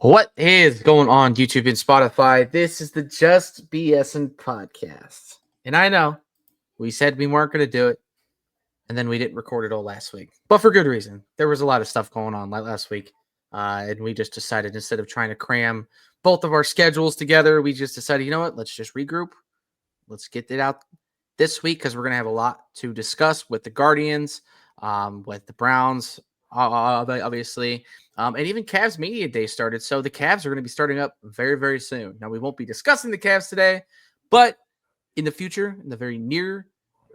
What is going on YouTube and Spotify? This is the Just BSN podcast. And I know we said we weren't going to do it, and then we didn't record it all last week. But for good reason. There was a lot of stuff going on last week. And we just decided instead of trying to cram both of our schedules together, we just decided, you know what? Let's just regroup. Let's get it out this week because we're going to have a lot to discuss with the Guardians, with the Browns, obviously. And even Cavs Media Day started. So the Cavs are going to be starting up very, very soon. Now, we won't be discussing the Cavs today, but in the future, in the very near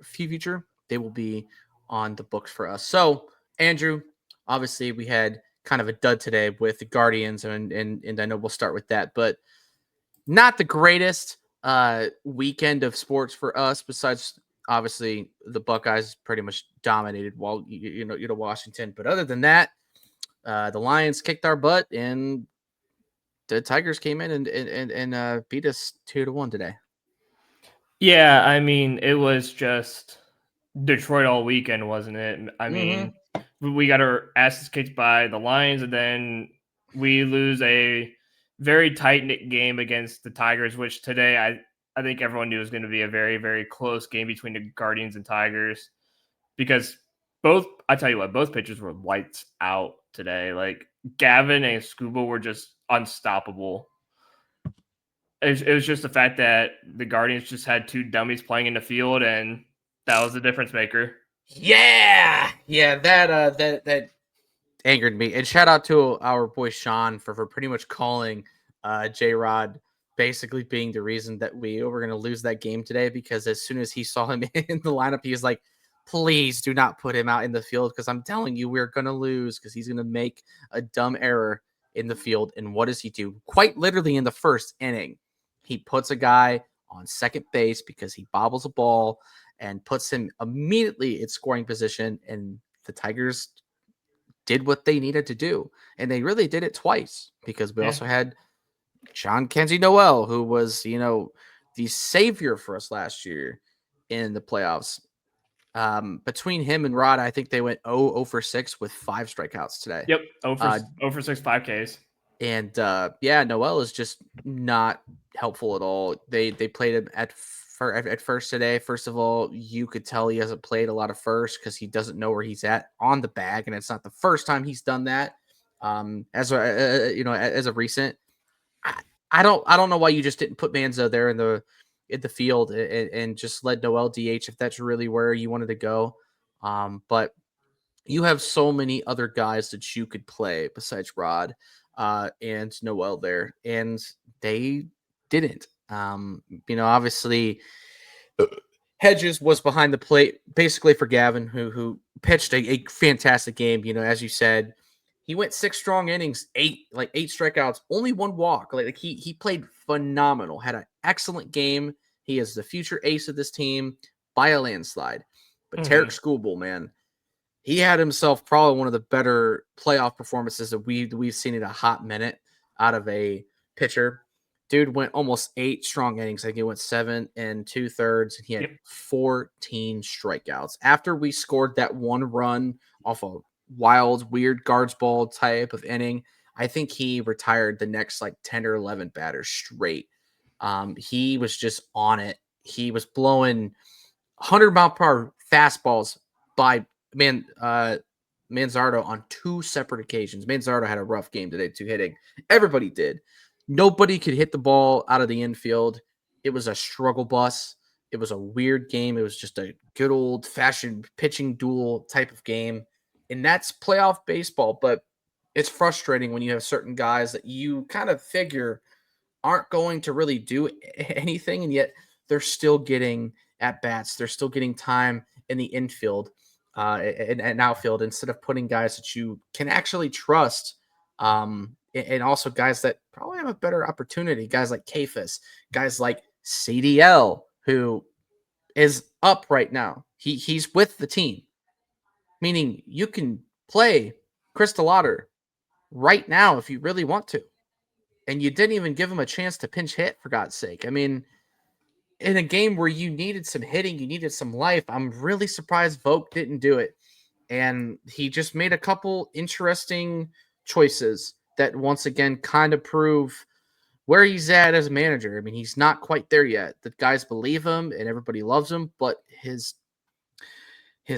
future, they will be on the books for us. So, Andrew, obviously, we had kind of a dud today with the Guardians, and I know we'll start with that, but not the greatest weekend of sports for us, besides obviously the Buckeyes pretty much dominated while Washington. But other than that, the Lions kicked our butt, and the Tigers came in and beat us 2-1 today. Yeah, I mean, it was just Detroit all weekend, wasn't it? I mean, we got our asses kicked by the Lions, and then we lose a very tight-knit game against the Tigers, which today I think everyone knew was going to be a very, very close game between the Guardians and Tigers because I tell you what, both pitchers were lights out today. Like, Gavin and Scuba were just unstoppable. It was just the fact that the Guardians just had two dummies playing in the field, and that was the difference maker. Yeah, that angered me. And shout out to our boy Sean for pretty much calling J Rod basically being the reason that we were going to lose that game today, because as soon as he saw him in the lineup, he was like, please do not put him out in the field, because I'm telling you, we're going to lose, because he's going to make a dumb error in the field. And what does he do? Quite literally in the first inning, he puts a guy on second base because he bobbles a ball and puts him immediately in scoring position. And the Tigers did what they needed to do. And they really did it twice, because we also had John Kenzie Noel, who was, the savior for us last year in the playoffs. Between him and Rod, I think they went 0 for 6 with 5 strikeouts today. Yep, 0 for 6, 5 Ks. And Noel is just not helpful at all. They played him at first today. First of all, you could tell he hasn't played a lot of first because he doesn't know where he's at on the bag, and it's not the first time he's done that. As a recent, I don't know why you just didn't put Manzo there in the field and just let Noel DH if that's really where you wanted to go. But you have so many other guys that you could play besides Rod and Noel there, and they didn't. Obviously, Hedges was behind the plate basically for Gavin, who pitched a fantastic game. As you said, he went 6 strong innings, 8 strikeouts, only 1 walk. Like he played phenomenal, had an excellent game. He is the future ace of this team by a landslide. But Tarek Skubal, man, he had himself probably one of the better playoff performances that we've seen in a hot minute out of a pitcher. Dude went almost 8 strong innings. I think he went 7 2/3, and he had 14 strikeouts. After we scored that 1 run off a wild, weird guards ball type of inning, I think he retired the next 10 or 11 batters straight. He was just on it. He was blowing 100-mile-per-hour fastballs by Manzardo on 2 separate occasions. Manzardo had a rough game today, 2 hitting. Everybody did. Nobody could hit the ball out of the infield. It was a struggle bus. It was a weird game. It was just a good old-fashioned pitching duel type of game. And that's playoff baseball, but it's frustrating when you have certain guys that you kind of figure aren't going to really do anything, and yet they're still getting at-bats. They're still getting time in the infield and outfield instead of putting guys that you can actually trust, and also guys that probably have a better opportunity, guys like Kafis, guys like CDL, who is up right now. He's with the team, meaning you can play Crystal Otter right now if you really want to. And you didn't even give him a chance to pinch hit, for God's sake. I mean, in a game where you needed some hitting, you needed some life, I'm really surprised Vogt didn't do it. And he just made a couple interesting choices that once again kind of prove where he's at as a manager. I mean, he's not quite there yet. The guys believe him and everybody loves him, but his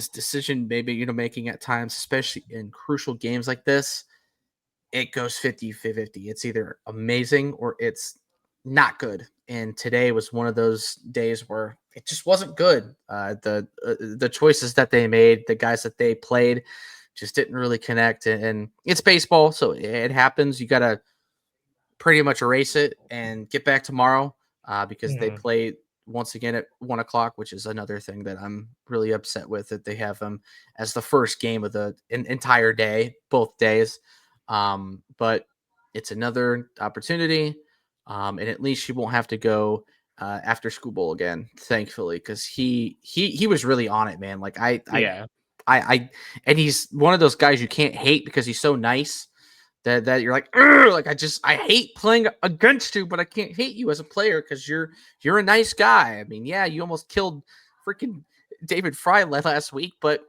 decision maybe making at times, especially in crucial games like this, it goes 50-50. It's either amazing or it's not good. And today was one of those days where it just wasn't good. The choices that they made, the guys that they played, just didn't really connect. And it's baseball, so it happens. You got to pretty much erase it and get back tomorrow because they Mhm. play once again at 1 o'clock, which is another thing that I'm really upset with, that they have them as the first game of the entire day, both days. But it's another opportunity. And at least you won't have to go after school bowl again, thankfully, because he was really on it, man. Like Yeah. I and he's one of those guys you can't hate because he's so nice that you're like, "Ugh," like I hate playing against you, but I can't hate you as a player because you're a nice guy. I mean, yeah, you almost killed freaking David Fry last week, but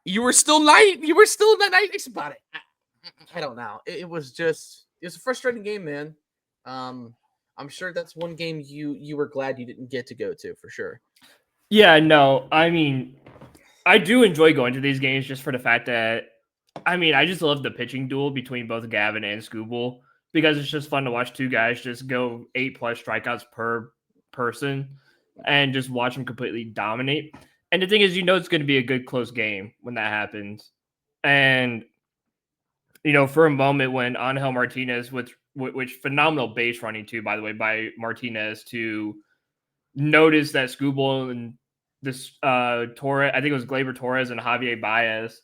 you were still nice. You were still not nice about it. I don't know. It was just it was a frustrating game, man. Um, I'm sure that's one game you were glad you didn't get to go to for sure. Yeah, no. I mean, I do enjoy going to these games just for the fact that I just love the pitching duel between both Gavin and Scooble because it's just fun to watch two guys just go 8+ strikeouts per person and just watch them completely dominate. And the thing is, it's going to be a good close game when that happens. And for a moment when Angel Martinez, which phenomenal base running too, by the way, by Martinez to notice that Scooble and this Torres, I think it was Gleyber Torres and Javier Baez,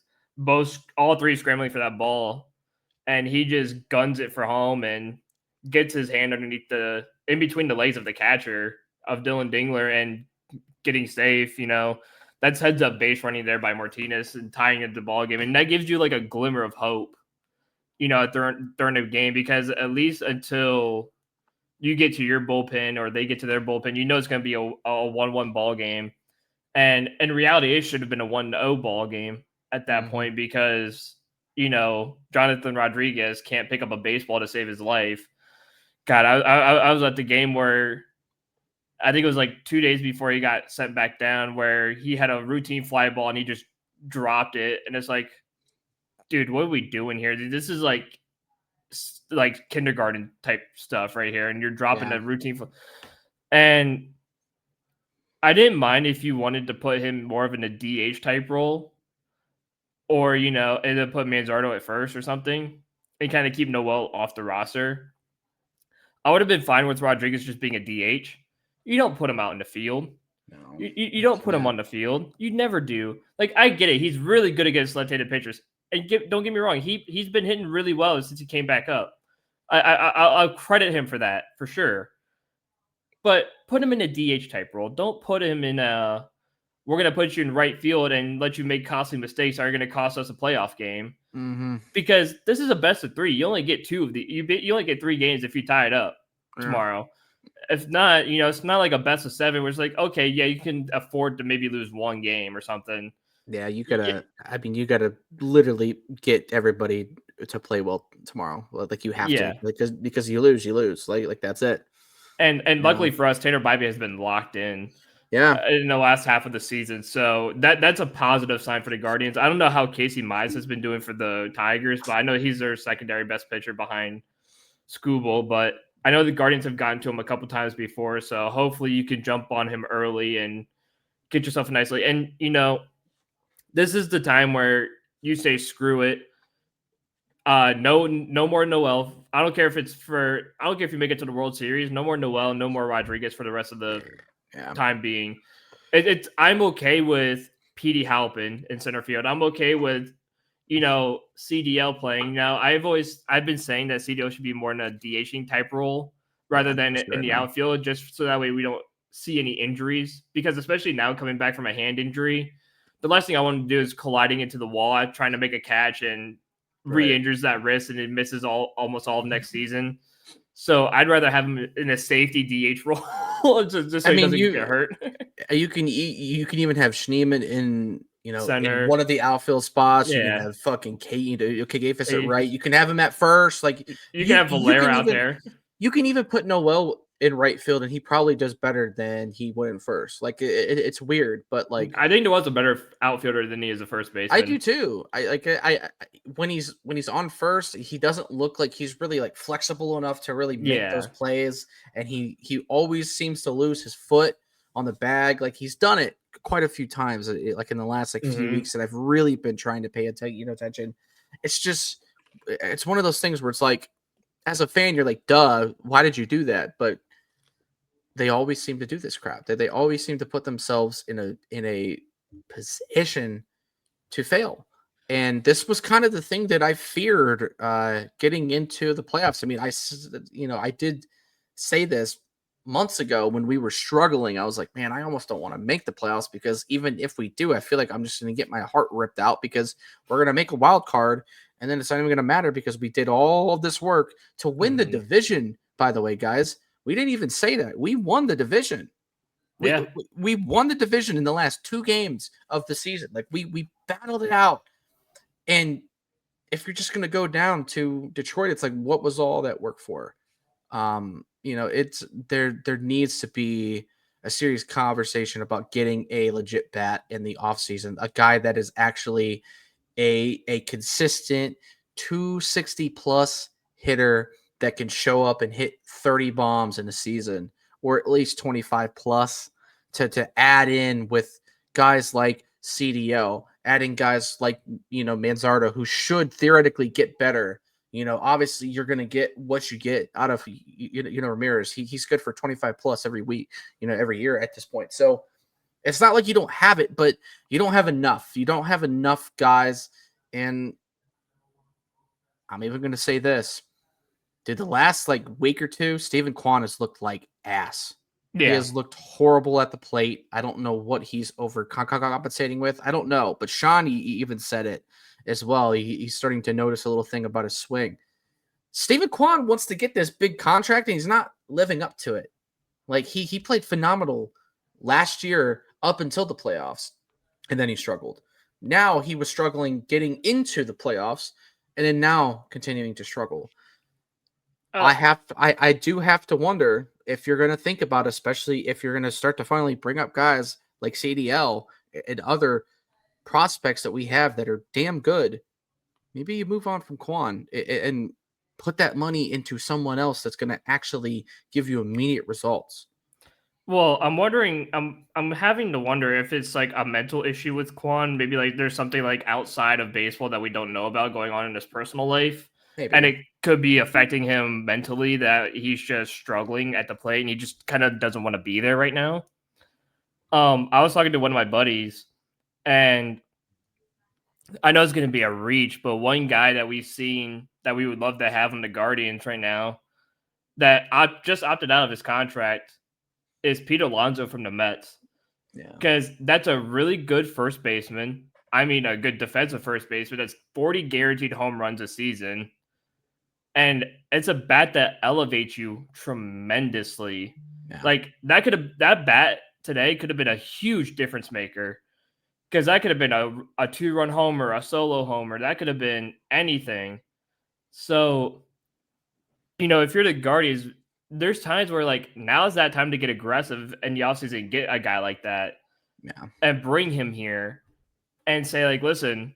all three scrambling for that ball, and he just guns it for home and gets his hand underneath in between the legs of the catcher of Dylan Dingler and getting safe. That's heads up base running there by Martinez and tying it the ball game, and that gives you like a glimmer of hope. During the game, because at least until you get to your bullpen or they get to their bullpen, it's going to be a 1-1 ball game. And in reality, it should have been a 1-0 ball game at that Mm-hmm. point because, Jonathan Rodriguez can't pick up a baseball to save his life. God, I was at the game where I think it was like 2 days before he got sent back down where he had a routine fly ball and he just dropped it. And it's like, dude, what are we doing here? This is like kindergarten type stuff right here, and you're dropping Yeah. a routine. And I didn't mind if you wanted to put him more of in a DH type role, or and then put Manzardo at first or something, and kind of keep Noel off the roster. I would have been fine with Rodriguez just being a DH. You don't put him out in the field. No, You you don't put him can't. on the field. You never do. Like, I get it. He's really good against left-handed pitchers. And don't get me wrong. He's been hitting really well since he came back up. I'll credit him for that for sure. But put him in a DH type role. Don't put him in a we're going to put you in right field and let you make costly mistakes that are going to cost us a playoff game. Mm-hmm. Because this is a best of 3. You only get 2 of you only get 3 games if you tie it up Yeah. tomorrow. If not, it's not like a best of 7 where it's like, okay, yeah, you can afford to maybe lose 1 game or something. Yeah, you Yeah, gotta. I mean, you gotta literally get everybody to play well tomorrow. Like you have to, yeah. because you lose. Like that's it. And You luckily know. for us, Tanner Bybee has been locked Yeah. in the last half of the season. So that's a positive sign for the Guardians. I don't know how Casey Mize has been doing for the Tigers, but I know he's their secondary best pitcher behind Scooble. But I know the Guardians have gotten to him a couple times before, so hopefully you can jump on him early and get yourself a nice lead. And this is the time where you say screw it. No more Noel. I don't care if you make it to the World Series. No more Noel. No more Rodriguez for the rest of the Yeah. time being. I'm okay with Petey Halpin in center field. I'm okay with CDL playing. Now I've been saying that CDL should be more in a DHing type role rather Yeah. than For in sure, the man. outfield, just so that way we don't see any injuries. Because especially now coming back from a hand injury, the last thing I want to do is colliding into the wall, trying to make a catch and Right. re-injures that wrist and it misses almost all of next season. So I'd rather have him in a safety DH role just I so he mean, doesn't get hurt. you can even have Schneeman in center. one of the outfield spots. You can Yeah. have fucking Gafis at right. Hey, You can have him at first. Like you can have you Valera can out even there. put Noel in right field, and he probably does better than he would in first. Like it's weird, but like I think Noah's a better outfielder than he is a first I do baseman. too. I when he's on first, he doesn't look like he's really like flexible enough to really make those Yeah. plays, and he always seems to lose his foot on the bag. Like he's done it quite a few times, like in the last like few Mm-hmm. weeks that I've really been trying to pay attention. It's one of those things where it's like, as a fan, you're like, duh, why did you do that? But they always seem to do this crap. They always seem to put themselves in a position to fail. And this was kind of the thing that I feared getting into the playoffs. I mean, I did say this months ago when we were struggling. I was like, man, I almost don't want to make the playoffs because even if we do, I feel like I'm just going to get my heart ripped out because we're going to make a wild card and then it's not even going to matter because we did all of this work to win the Mm-hmm. division. By the way, guys, we didn't even say that. We won the division. We, Yeah. we won the division in the last 2 games of the season. Like we battled it out. And if you're just going to go down to Detroit, it's like, what was all that work for? It's there needs to be a serious conversation about getting a legit bat in the offseason, a guy that is actually a consistent 260 plus hitter that can show up and hit 30 bombs in a season or at least 25 plus to add in with guys like CDL, adding guys like Manzardo, who should theoretically get better. Obviously you're going to get what you get out of Ramirez. He's good for 25 plus every week, every year at this point. So it's not like you don't have it, but you don't have enough. You don't have enough guys. And I'm even going to say this. Did the last like week or two, Stephen Kwan has looked like ass. He Yeah. has looked horrible at the plate. I don't know what he's over compensating with. I don't know. But Sean he even said it as well. He's starting to notice a little thing about his swing. Stephen Kwan wants to get this big contract, and he's not living up to it. Like he played phenomenal last year up until the playoffs, and then he struggled. Now he was struggling getting into the playoffs, and then now continuing to struggle. Uh, I do have to wonder if you're going to think about, especially if you're going to start to finally bring up guys like CDL and other prospects that we have that are damn good. Maybe you move on from Quan and put that money into someone else that's going to actually give you immediate results. well, I'm wondering. I'm having to wonder if it's like a mental issue with Quan. Maybe like there's something like outside of baseball that we don't know about going on in his personal life, and Maybe. it could be affecting him mentally. That he's just struggling at the plate, and he just kind of doesn't want to be there right now. I was talking to one of my buddies, and I know it's going to be a reach, but one guy that we've seen that we would love to have on the Guardians right now that just opted out of his contract is Pete Alonso from the Mets. Yeah. Because that's a really good first baseman. I mean, a good defensive first baseman. That's 40 guaranteed home runs a season. And it's a bat that elevates you tremendously. Yeah. Like that bat today could have been a huge difference maker. Because that could have been a 2-run homer, a solo homer. That could have been anything. So, if you're the Guardians, there's times where like now is that time to get aggressive and you also get a guy like that Yeah. and bring him here and say like, listen,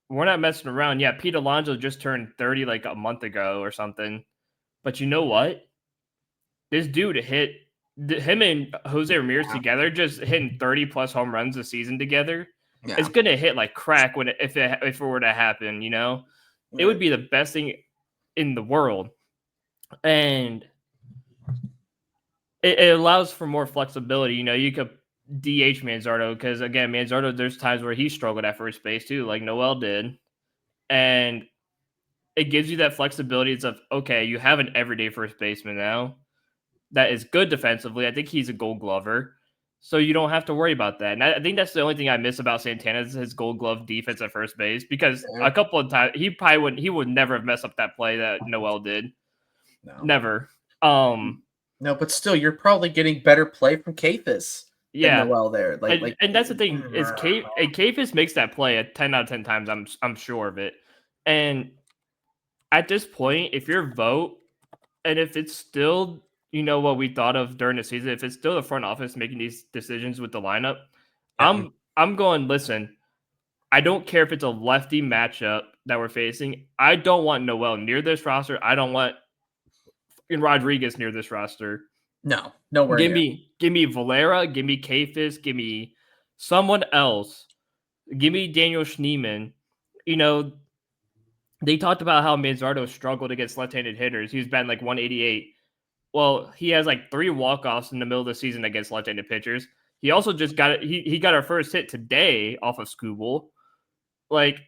we're not messing around. Yeah, Pete Alonso just turned 30 like a month ago or something. But you know what? This dude him and Jose Ramirez Yeah. together just hitting 30 plus home runs a season together. It's Yeah. gonna hit like crack if it were to happen, It would Right. be the best thing in the world. And it allows for more flexibility. You could DH Manzardo because again, Manzardo, there's times where he struggled at first base too, like Noel did, and it gives you that flexibility. It's of okay, you have an everyday first baseman now that is good defensively. I think he's a Gold Glover, so you don't have to worry about that. And I think that's the only thing I miss about Santana is his Gold Glove defense at first base because Yeah. a couple of times he would never have messed up that play that Noel did, No. never. No, but still, you're probably getting better play from Kafis. than Yeah. Noel there. And that's the thing is Kafis makes that play at 10 out of 10 times. I'm sure of it. And at this point, if your vote and if it's still what we thought of during the season, if it's still the front office making these decisions with the lineup, yeah. I'm going. Listen, I don't care if it's a lefty matchup that we're facing. I don't want Noel near this roster. I don't want Rodriguez near this roster. No, nowhere Give near. me Valera, give me Kafis, give me someone else. Give me Daniel Schneemann. You know, they talked about how Manzardo struggled against left-handed hitters. He was batting like 188. Well, he has like 3 walk-offs in the middle of the season against left-handed pitchers. He also just got it. He got our first hit today off of Skubal. Like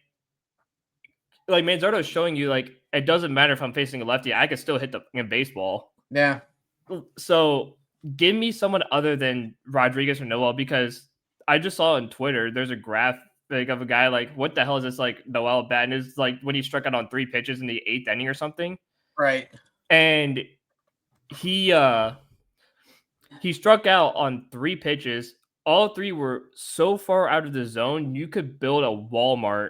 Manzardo is showing you like it doesn't matter if I'm facing a lefty, I can still hit the baseball. Yeah. So give me someone other than Rodriguez or Noel because I just saw on Twitter there's a graph of a guy like what the hell is this like Noel batting is like when he struck out on 3 pitches in the 8th inning or something. Right. And he struck out on 3 pitches. All 3 were so far out of the zone you could build a Walmart.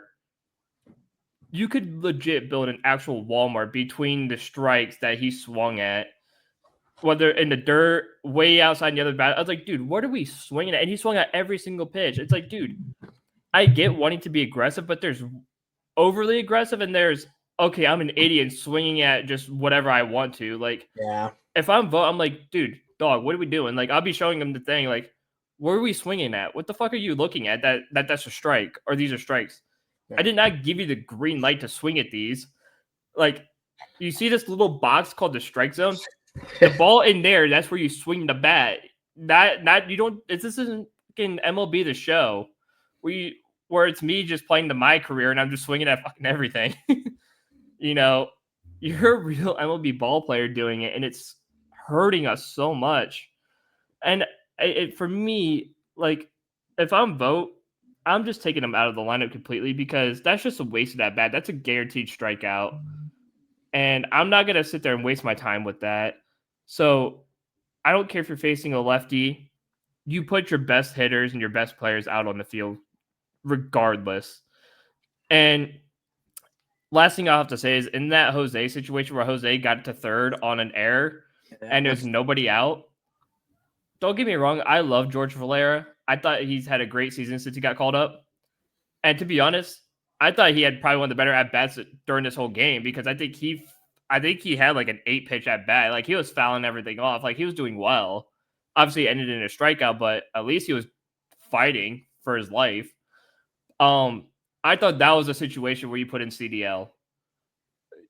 You could legit build an actual Walmart between the strikes that he swung at. Whether in the dirt, way outside the other bat. I was like, dude, what are we swinging at? And he swung at every single pitch. It's like, dude, I get wanting to be aggressive, but there's overly aggressive and there's, okay, I'm an idiot swinging at just whatever I want to. Like, Yeah. if I'm like, dude, dog, what are we doing? Like, I'll be showing him the thing. Like, where are we swinging at? What the fuck are you looking at? That's a strike or these are strikes. Yeah. I did not give you the green light to swing at these. Like, you see this little box called the strike zone? The ball in there, that's where you swing the bat. Not you don't. This isn't fucking MLB The Show, where it's me just playing my career and I'm just swinging at fucking everything. You're a real MLB ball player doing it, and it's hurting us so much. And for me, like, if I'm vote, I'm just taking him out of the lineup completely because that's just a waste of that bat. That's a guaranteed strikeout. And I'm not going to sit there and waste my time with that. So I don't care if you're facing a lefty. You put your best hitters and your best players out on the field regardless. And last thing I'll have to say is in that Jose situation where Jose got to third on an error and there's nobody out, don't get me wrong, I love George Valera. I thought he's had a great season since he got called up. And to be honest, I thought he had probably one of the better at bats during this whole game because I think he had like an 8-pitch at bat. Like he was fouling everything off. Like he was doing well. Obviously, it ended in a strikeout, but at least he was fighting for his life. I thought that was a situation where you put in CDL.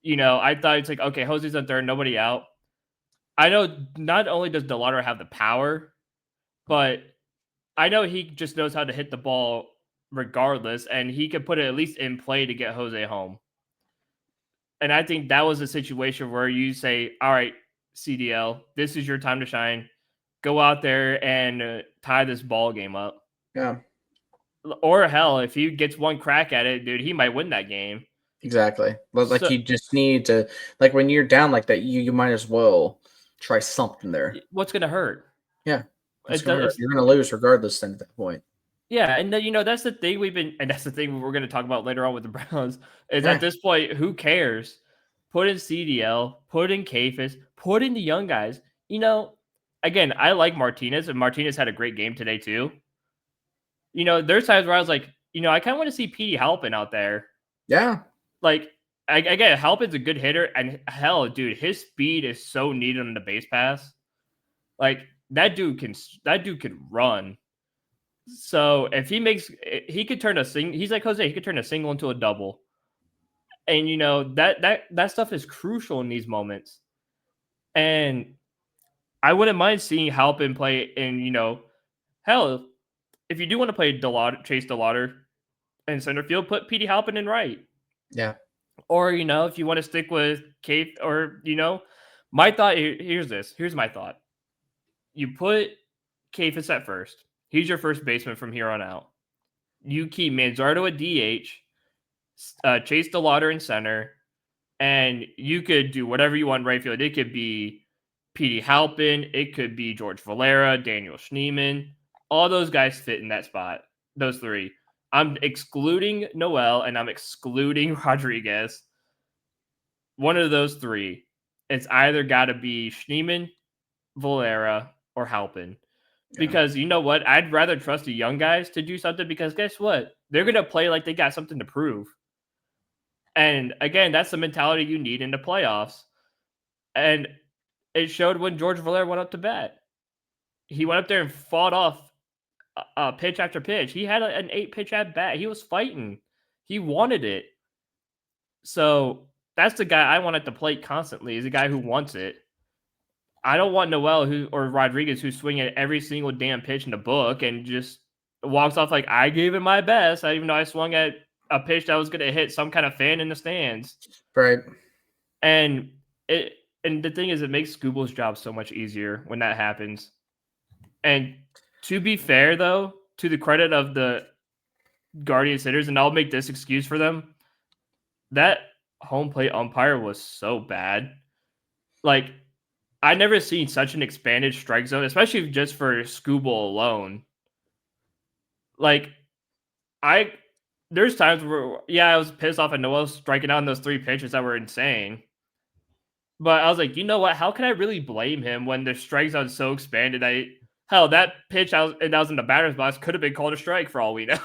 I thought it's like, okay, Jose's on third, nobody out. I know not only does DeLauder have the power, but I know he just knows how to hit the ball regardless, and he could put it at least in play to get Jose home. And I think that was a situation where you say, all right, CDL, this is your time to shine. Go out there and tie this ball game up. Yeah. Or hell, if he gets one crack at it, dude, he might win that game. Exactly. Like you just need to, like when you're down like that, you might as well try something there. What's going to hurt? Yeah. You're going to lose regardless then at that point. Yeah, and that's the thing that's the thing we're going to talk about later on with the Browns, is at this point, who cares? Put in CDL, put in Kafis, put in the young guys. Again, I like Martinez, and Martinez had a great game today too. There's times where I was like, I kind of want to see Petey Halpin out there. Yeah. Like, I get Halpin's a good hitter, and hell, dude, his speed is so needed on the base pass. Like, that dude can run. So if he could turn he's like Jose, he could turn a single into a double. And that stuff is crucial in these moments. And I wouldn't mind seeing Halpin play in, hell, if you do want to play Chase DeLauder in center field, put Petey Halpin in right. Yeah. Or, if you want to stick with Kate or, my thought, here's my thought. You put Kafis at first. He's your first baseman from here on out. You keep Manzardo at DH, Chase DeLauder in center, and you could do whatever you want in right field. It could be Petey Halpin. It could be George Valera, Daniel Schneemann. All those guys fit in that spot. Those three. I'm excluding Noel and I'm excluding Rodriguez. One of those three. It's either got to be Schneemann, Valera, or Halpin. Yeah. Because you know what? I'd rather trust the young guys to do something because guess what? They're going to play like they got something to prove. And again, that's the mentality you need in the playoffs. And it showed when George Valera went up to bat. He went up there and fought off pitch after pitch. He had an 8-pitch at bat. He was fighting. He wanted it. So that's the guy I want at the plate constantly. Is a guy who wants it. I don't want Noel or Rodriguez who's swinging at every single damn pitch in the book and just walks off like I gave it my best. Even though I swung at a pitch that was going to hit some kind of fan in the stands. Right. And the thing is, it makes Scooble's job so much easier when that happens. And to be fair, though, to the credit of the Guardians hitters, and I'll make this excuse for them, that home plate umpire was so bad. Like, I never seen such an expanded strike zone, especially just for Scooble alone. Like, there's times where, I was pissed off at Noel striking out on those 3 pitches that were insane. But I was like, you know what? How can I really blame him when the strike zone is so expanded? That pitch that was in the batter's box could have been called a strike for all we know.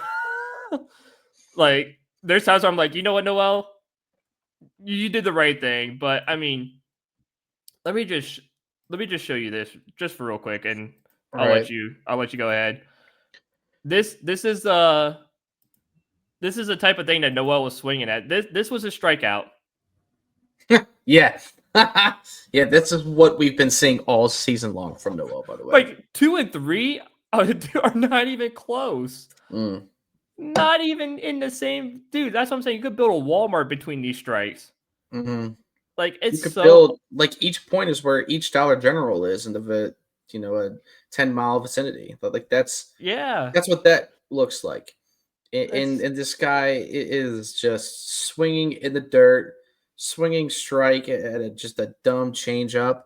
Like, there's times where I'm like, you know what, Noel? You did the right thing. But I mean, let me just show you this just for real quick, and I'll let you go ahead. This is the type of thing that Noel was swinging at. This was a strikeout. Yeah. Yeah, this is what we've been seeing all season long from Noel, by the way. Like 2 and 3 are not even close. Not even in the same dude. That's what I'm saying. You could build a Walmart between these strikes. Mm-hmm. Like it's you could so build like each point is where each Dollar General is in the a 10-mile vicinity. But like that's what that looks like. And this guy is just swinging in the dirt, swinging strike at just a dumb changeup.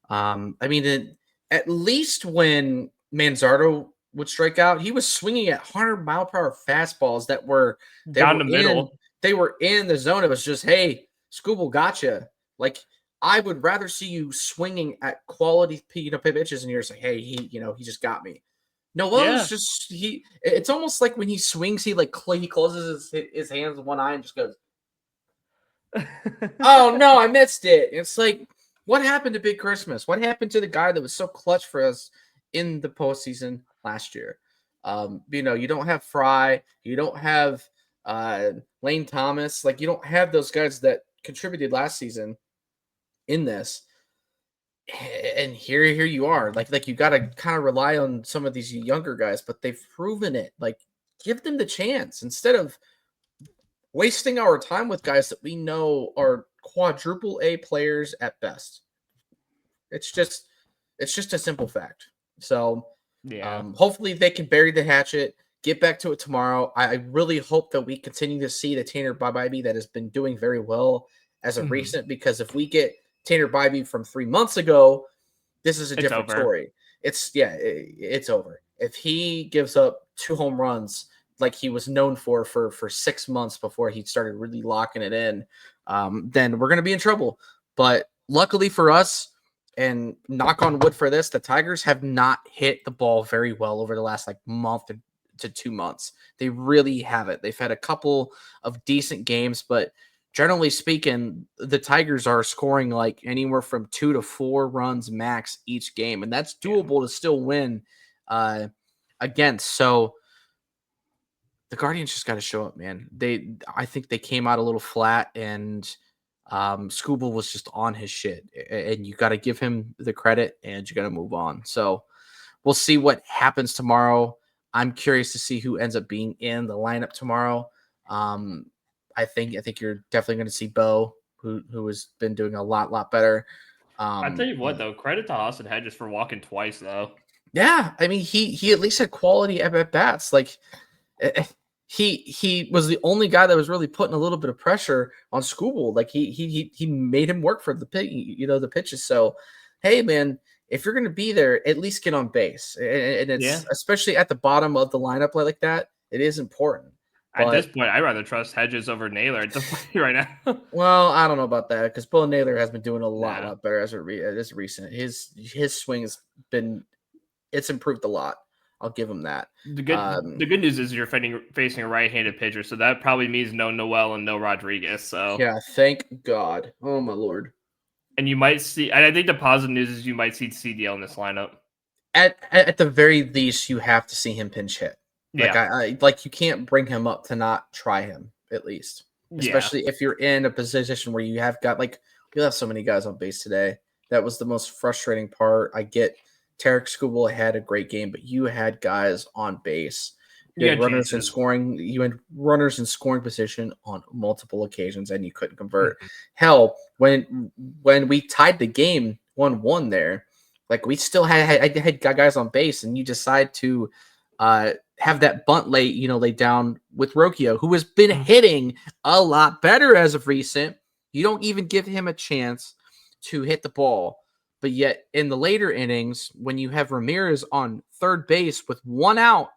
I mean, at least when Manzardo would strike out, he was swinging at 100-mile-per-hour fastballs that were down the middle. They were in the zone. It was just, hey, Scooble, gotcha. Like, I would rather see you swinging at quality pitches, and you're just like, hey, he just got me. Noel is just it's almost like when he swings, he closes his hands with one eye and just goes, oh no, I missed it. It's like, what happened to Big Christmas? What happened to the guy that was so clutch for us in the postseason last year? You don't have Fry, you don't have Lane Thomas, like you don't have those guys that contributed last season in this. And here you are. Like you got to kind of rely on some of these younger guys, but they've proven it. Like, give them the chance instead of wasting our time with guys that we know are quadruple A players at best. It's just a simple fact. So hopefully they can bury the hatchet, get back to it tomorrow. I really hope that we continue to see the Tanner Bybee that has been doing very well as of recent, because if we get Tanner Bybee from 3 months ago, this is a different story. It's over. If he gives up 2 home runs like he was known for 6 months before he started really locking it in, then we're going to be in trouble. But luckily for us, and knock on wood for this, the Tigers have not hit the ball very well over the last month to 2 months. They really haven't. They've had a couple of decent games, but generally speaking, the Tigers are scoring like anywhere from 2 to 4 runs max each game, and that's doable to still win against. So the Guardians just got to show up, man. I think they came out a little flat, and Scooble was just on his shit, and you got to give him the credit, and you got to move on. So we'll see what happens tomorrow. I'm curious to see who ends up being in the lineup tomorrow. I think you're definitely going to see Bo, who has been doing a lot better. I'll tell you what, though, credit to Austin Hedges for walking twice, though. Yeah, I mean, he at least had quality at bats. Like, he was the only guy that was really putting a little bit of pressure on Scooble. Like he made him work for the pitches. So, hey man, if you're going to be there, at least get on base. And Yeah. it's especially at the bottom of the lineup like that, it is important. At this But point, I'd rather trust Hedges over Naylor at the plate right now. well, I don't know about that because Bo Naylor has been doing a Nah. lot better as recent. His swing has been it's improved a lot. I'll give him that. The good news is you're facing a right-handed pitcher, so that probably means no Noel and no Rodriguez. So Yeah, thank God. Oh my lord. and you might see. And I think the positive news is you might see CDL in this lineup. At the very least, you have to see him pinch hit. Like Yeah, I like you can't bring him up to not try him at least, yeah. especially if you're in a position where you have got like you have so many guys on base today. That was the most frustrating part. I get Tarek Skubal had a great game, but you had guys on base. You You had got runners in chances. scoring. You had runners in scoring position on multiple occasions, and you couldn't convert. Mhm. Hell, when we tied the game 1-1 there, like we still had guys on base, and you decide to have that bunt laid down with Rocchio, who has been Mhm. hitting a lot better as of recent. You don't even give him a chance to hit the ball. But yet in the later innings, when you have Ramirez on third base with one out,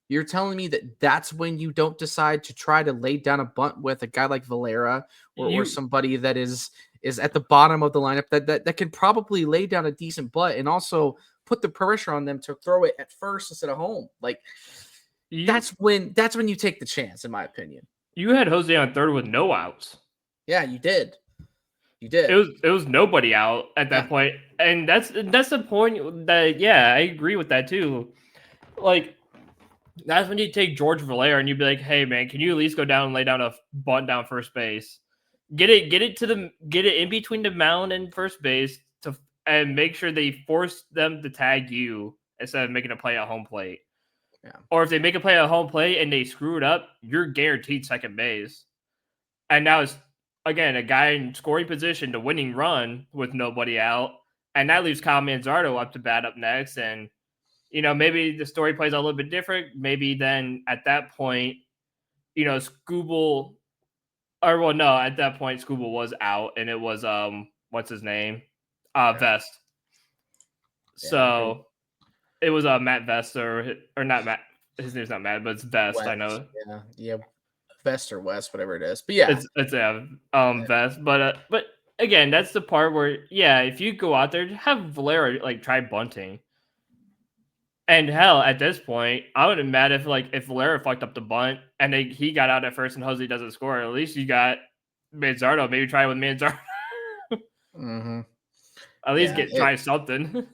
you're telling me that that's when you don't decide to try to lay down a bunt with a guy like Valera or You somebody that is at the bottom of the lineup that can probably lay down a decent butt and also put the pressure on them to throw it at first instead of home. Like you that's when you take the chance, in my opinion. you had Jose on third with no outs. Yeah, you did. You It did. was nobody out at Yeah. that point, and that's the point that I agree with that too. Like that's when you take George Valera and you'd be like, hey man, can you at least go down and lay down a bunt down first base? Get it in between the mound and first base to and make sure they force them to tag you instead of making a play at home plate. Yeah. Or if they make a play at home plate and they screw it up, you're guaranteed second base. And now it's again a guy in scoring position to winning run with nobody out. And that leaves Kyle Manzardo up to bat up next. And maybe the story plays a little bit different. Maybe then at that point, Scooble or well, no, at that point Scooble was out and it was what's his name? Yeah. Vest. Yeah. So it was Matt Vest or not Matt, his name's not Matt, but it's Vest, I West. know. Yeah. Yeah. Vest or West, whatever it is. But yeah. It's Vest. But again, that's the part where if you go out there, have Valera like try bunting. And hell, at this point, I wouldn't mad if Valera fucked up the bunt and he got out at first and Jose doesn't score. At least you got Manzardo. Maybe try with Manzardo. Mm-hmm. At least Yeah. try something.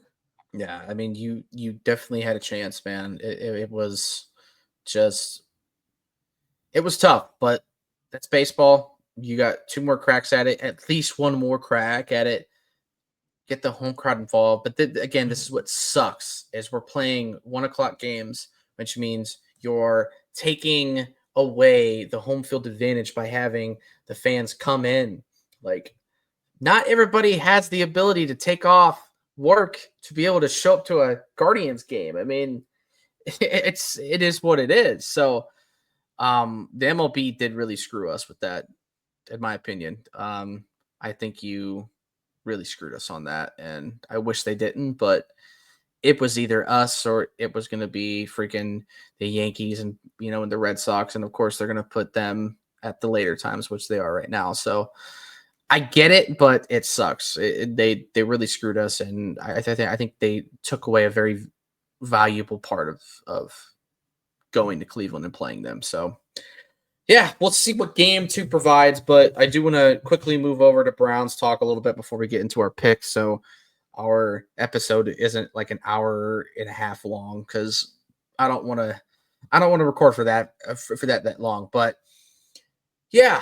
Yeah, I mean, you definitely had a chance, man. It was just it was tough, but that's baseball. You got two more cracks at it, at least one more crack at it. Get the home crowd involved. But again, this is what sucks: is we're playing 1 o'clock games, which means you're taking away the home field advantage by having the fans come in. Like, not everybody has the ability to take off work to be able to show up to a Guardians game. I mean, it is what it is. So the MLB did really screw us with that, in my opinion. I think you really screwed us on that, and I wish they didn't, but it was either us or it was going to be freaking the Yankees and the Red Sox, and of course they're going to put them at the later times, which they are right now. So I get it, but it sucks. They really screwed us, and I think they took away a very valuable part of going to Cleveland and playing them. So yeah, we'll see what game two provides. But I do want to quickly move over to Browns talk a little bit before we get into our picks. So our episode isn't like an hour and a half long because I don't want to record for that for that long. But yeah,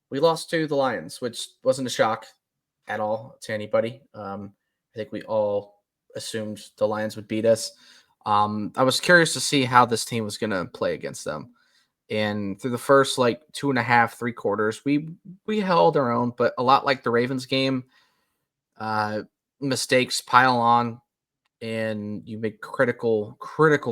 we lost to the Lions, which wasn't a shock at all to anybody. I think we all assumed the Lions would beat us. I was curious to see how this team was going to play against them. And through the first like 2.5, 3 quarters, we held our own, but a lot like the Ravens game, uh, mistakes pile on, and you make critical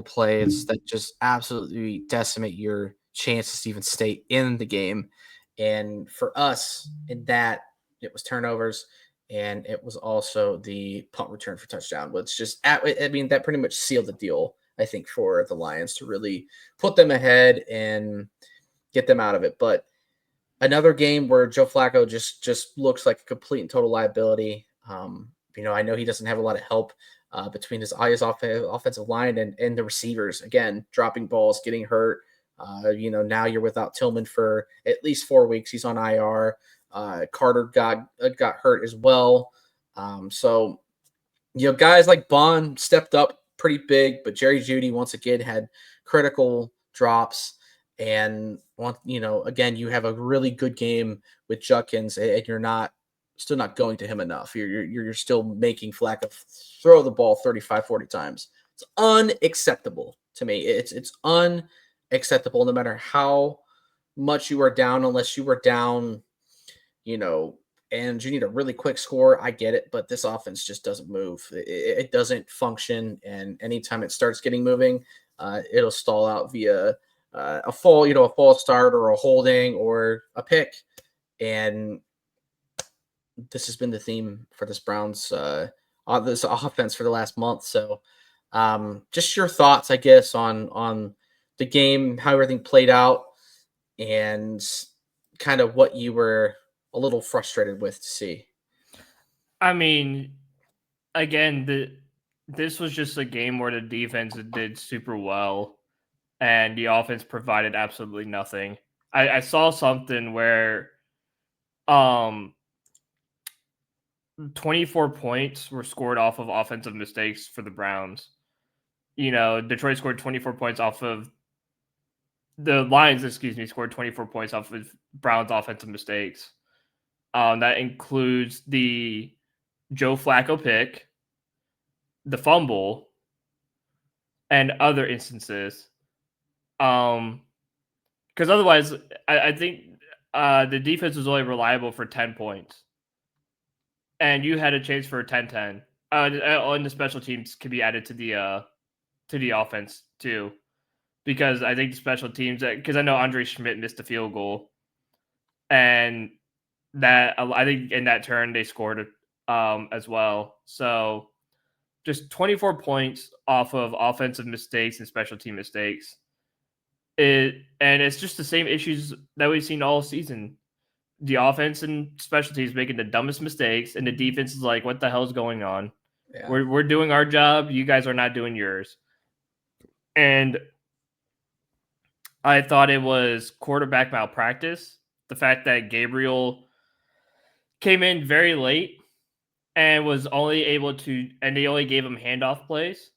plays that just absolutely decimate your chances to even stay in the game. And for us, in that it was turnovers, and it was also the punt return for touchdown, which I mean, that pretty much sealed the deal, I think, for the Lions to really put them ahead and get them out of it. But another game where Joe Flacco just looks like a complete and total liability. I know he doesn't have a lot of help between his offensive line and the receivers. Again, dropping balls, getting hurt. Now you're without Tillman for at least 4 weeks. He's on IR. Carter got hurt as well. So guys like Bond stepped up pretty big, but Jerry Jeudy once again had critical drops. And again, you have a really good game with Judkins, and you're still not going to him enough. You're still making Flacco throw the ball 35, 40 times. It's unacceptable to me. It's unacceptable no matter how much you are down, unless you were down, and you need a really quick score. I get it, but this offense just doesn't move. It doesn't function, and anytime it starts getting moving, it'll stall out via a false start or a holding or a pick. And this has been the theme for this Browns this offense for the last month. So, just your thoughts, I guess, on the game, how everything played out, and kind of what you were a little frustrated with to see. I mean, again, this was just a game where the defense did super well and the offense provided absolutely nothing. I saw something where um 24 points were scored off of offensive mistakes for the Browns. Detroit scored 24 points off of the Lions, scored 24 points off of Browns offensive mistakes. That includes the Joe Flacco pick, the fumble, and other instances. Because otherwise, I think the defense was only reliable for 10 points. And you had a chance for a 10-10. And the special teams can be added to the offense too. Because I think the special teams, because I know Andre Schmidt missed a field goal. And that, I think in that turn, they scored as well. So just 24 points off of offensive mistakes and special team mistakes. And it's just the same issues that we've seen all season. The offense and special teams making the dumbest mistakes, and the defense is like, "What the hell's going on? Yeah. We're doing our job. You guys are not doing yours." And I thought it was quarterback malpractice. The fact that Gabriel came in very late and was only able to, and they only gave him handoff plays.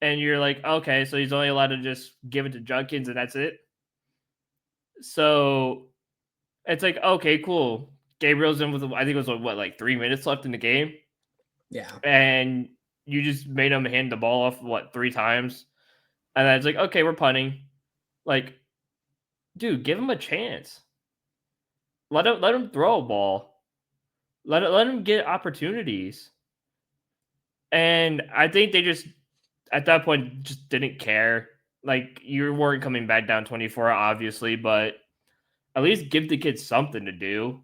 And you're like, okay, so he's only allowed to just give it to Judkins and that's it. So it's like, okay, cool. Gabriel's in with, I think it was like 3 minutes left in the game. Yeah. And you just made him hand the ball off, 3 times. And then it's like, okay, we're punting. Like, dude, give him a chance. Let him throw a ball. Let him get opportunities. And I think they just, at that point, just didn't care. Like, you weren't coming back down 24, obviously, but at least give the kid something to do.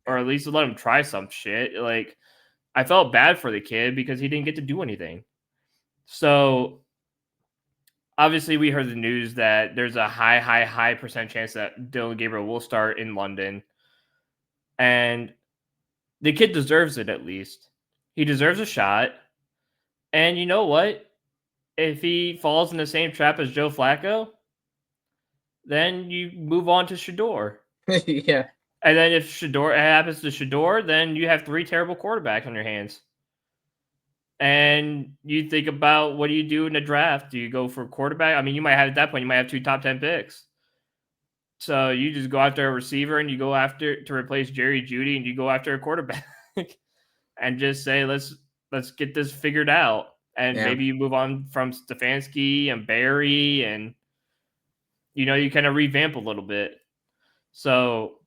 Or at least let him try some shit. Like, I felt bad for the kid because he didn't get to do anything. So, obviously, we heard the news that there's a high percent chance that Dylan Gabriel will start in London. And the kid deserves it, at least. He deserves a shot. And you know what? If he falls in the same trap as Joe Flacco, then you move on to Shador. Yeah. And then if Shador happens to Shador, then you have 3 terrible quarterbacks on your hands. And you think about, what do you do in the draft? Do you go for quarterback? I mean, you might have, at that point, you might have 2 top 10 picks. So you just go after a receiver and you go after to replace Jerry Jeudy, and you go after a quarterback and just say, let's get this figured out. And maybe you move on from Stefanski and Barry, and you kind of revamp a little bit. So,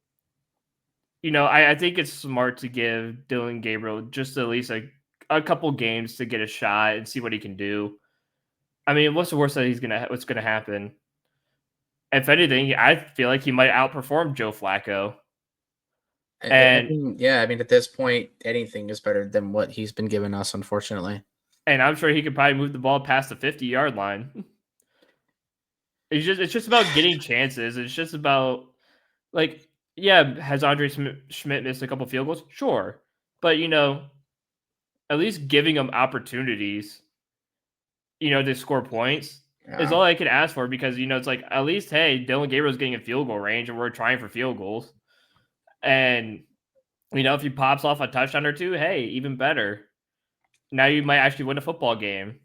I think it's smart to give Dylan Gabriel just at least a couple games to get a shot and see what he can do. I mean, what's the worst that what's gonna happen? If anything, I feel like he might outperform Joe Flacco. And Yeah, I mean, at this point, anything is better than what he's been giving us, unfortunately. I'm sure he could probably move the ball past the 50-yard line. It's just about getting chances. It's just about like, yeah, has Andre Schmidt missed a couple field goals? Sure. But at least giving him opportunities, to score points is Yeah. all I could ask for, because it's like, at least, hey, Dylan Gabriel's getting a field goal range and we're trying for field goals. And if he pops off a touchdown or two, hey, even better. Now you might actually win a football game.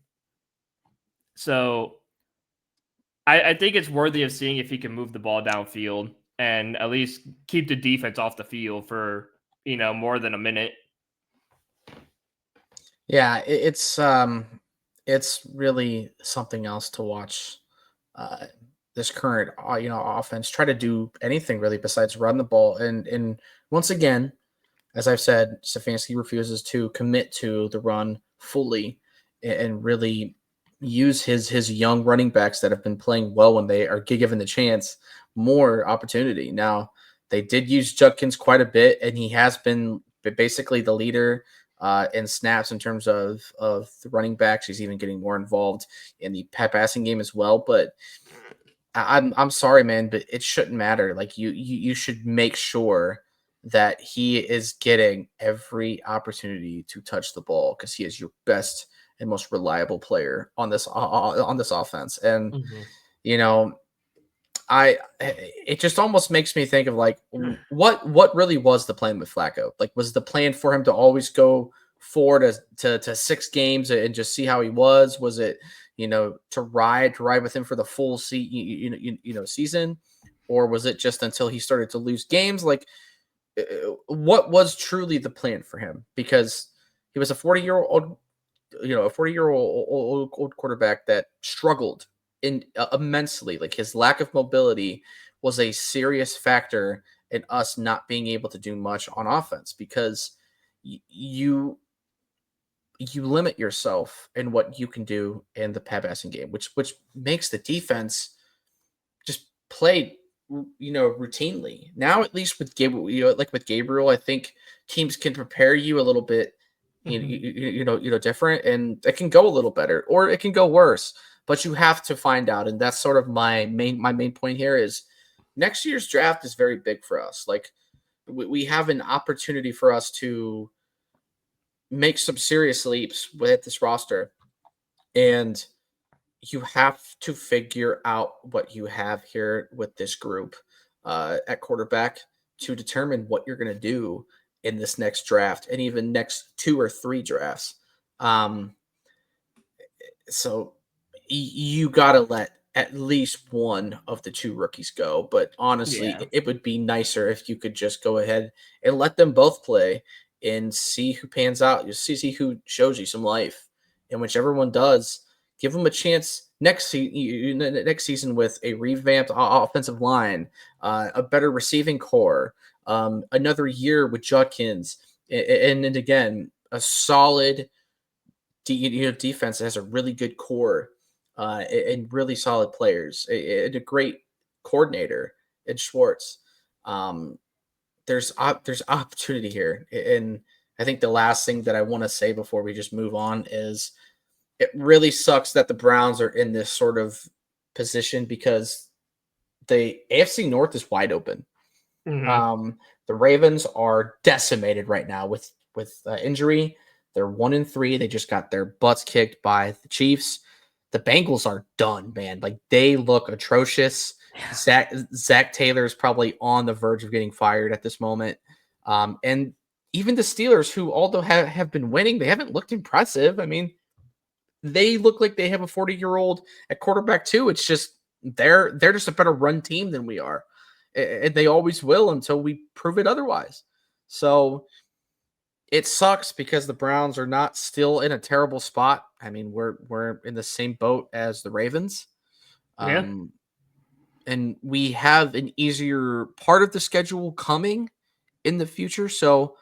So I think it's worthy of seeing if he can move the ball downfield and at least keep the defense off the field for, more than a minute. Yeah, it's really something else to watch. Uh, this current offense try to do anything really besides run the ball, and once again, as I've said, Stefanski refuses to commit to the run fully and really use his young running backs that have been playing well when they are given the chance more opportunity. Now, they did use Judkins quite a bit, and he has been basically the leader in snaps in terms of the running backs. He's even getting more involved in the passing game as well. But I'm sorry, man, but it shouldn't matter. Like you should make sure that he is getting every opportunity to touch the ball because he is your best and most reliable player on this offense. And Mhm. you know, it just almost makes me think of like what really was the plan with Flacco? Like, was the plan for him to always go 4 to 6 games and just see how he was? Was it to ride with him for the full season, or was it just until he started to lose games? Like, what was truly the plan for him? Because he was a 40-year-old a 40-year-old quarterback that struggled immensely. Like, his lack of mobility was a serious factor in us not being able to do much on offense because you limit yourself in what you can do in the passing game, which makes the defense just play routinely. Now, at least with Gabriel, like with Gabriel, I think teams can prepare you a little bit, Mhm. different, and it can go a little better or it can go worse. But you have to find out, and that's sort of my main point here is next year's draft is very big for us. Like, we have an opportunity for us to make some serious leaps with this roster, and you have to figure out what you have here with this group at quarterback to determine what you're going to do in this next draft and even next 2 or 3 drafts. Um, so you got to let at least one of the 2 rookies go. But honestly, Yeah. it would be nicer if you could just go ahead and let them both play and see who pans out. You see who shows you some life, and whichever one does, give them a chance next season with a revamped offensive line, a better receiving core, another year with Judkins, and again a solid defense that has a really good core and really solid players and a great coordinator in Schwartz. Um, there's opportunity here, and I think the last thing that I want to say before we just move on is it really sucks that the Browns are in this sort of position because the AFC North is wide open. Mhm. Um, the Ravens are decimated right now with injury. They're 1-3. They just got their butts kicked by the Chiefs. The Bengals are done, man. Like, they look atrocious. Zach Taylor is probably on the verge of getting fired at this moment. And even the Steelers, who although have been winning, they haven't looked impressive. I mean, they look like they have a 40-year-old at quarterback too. It's just they're just a better run team than we are. And they always will until we prove it otherwise. So it sucks because the Browns are not still in a terrible spot. I mean, we're in the same boat as the Ravens. Yeah. Um, and we have an easier part of the schedule coming in the future. So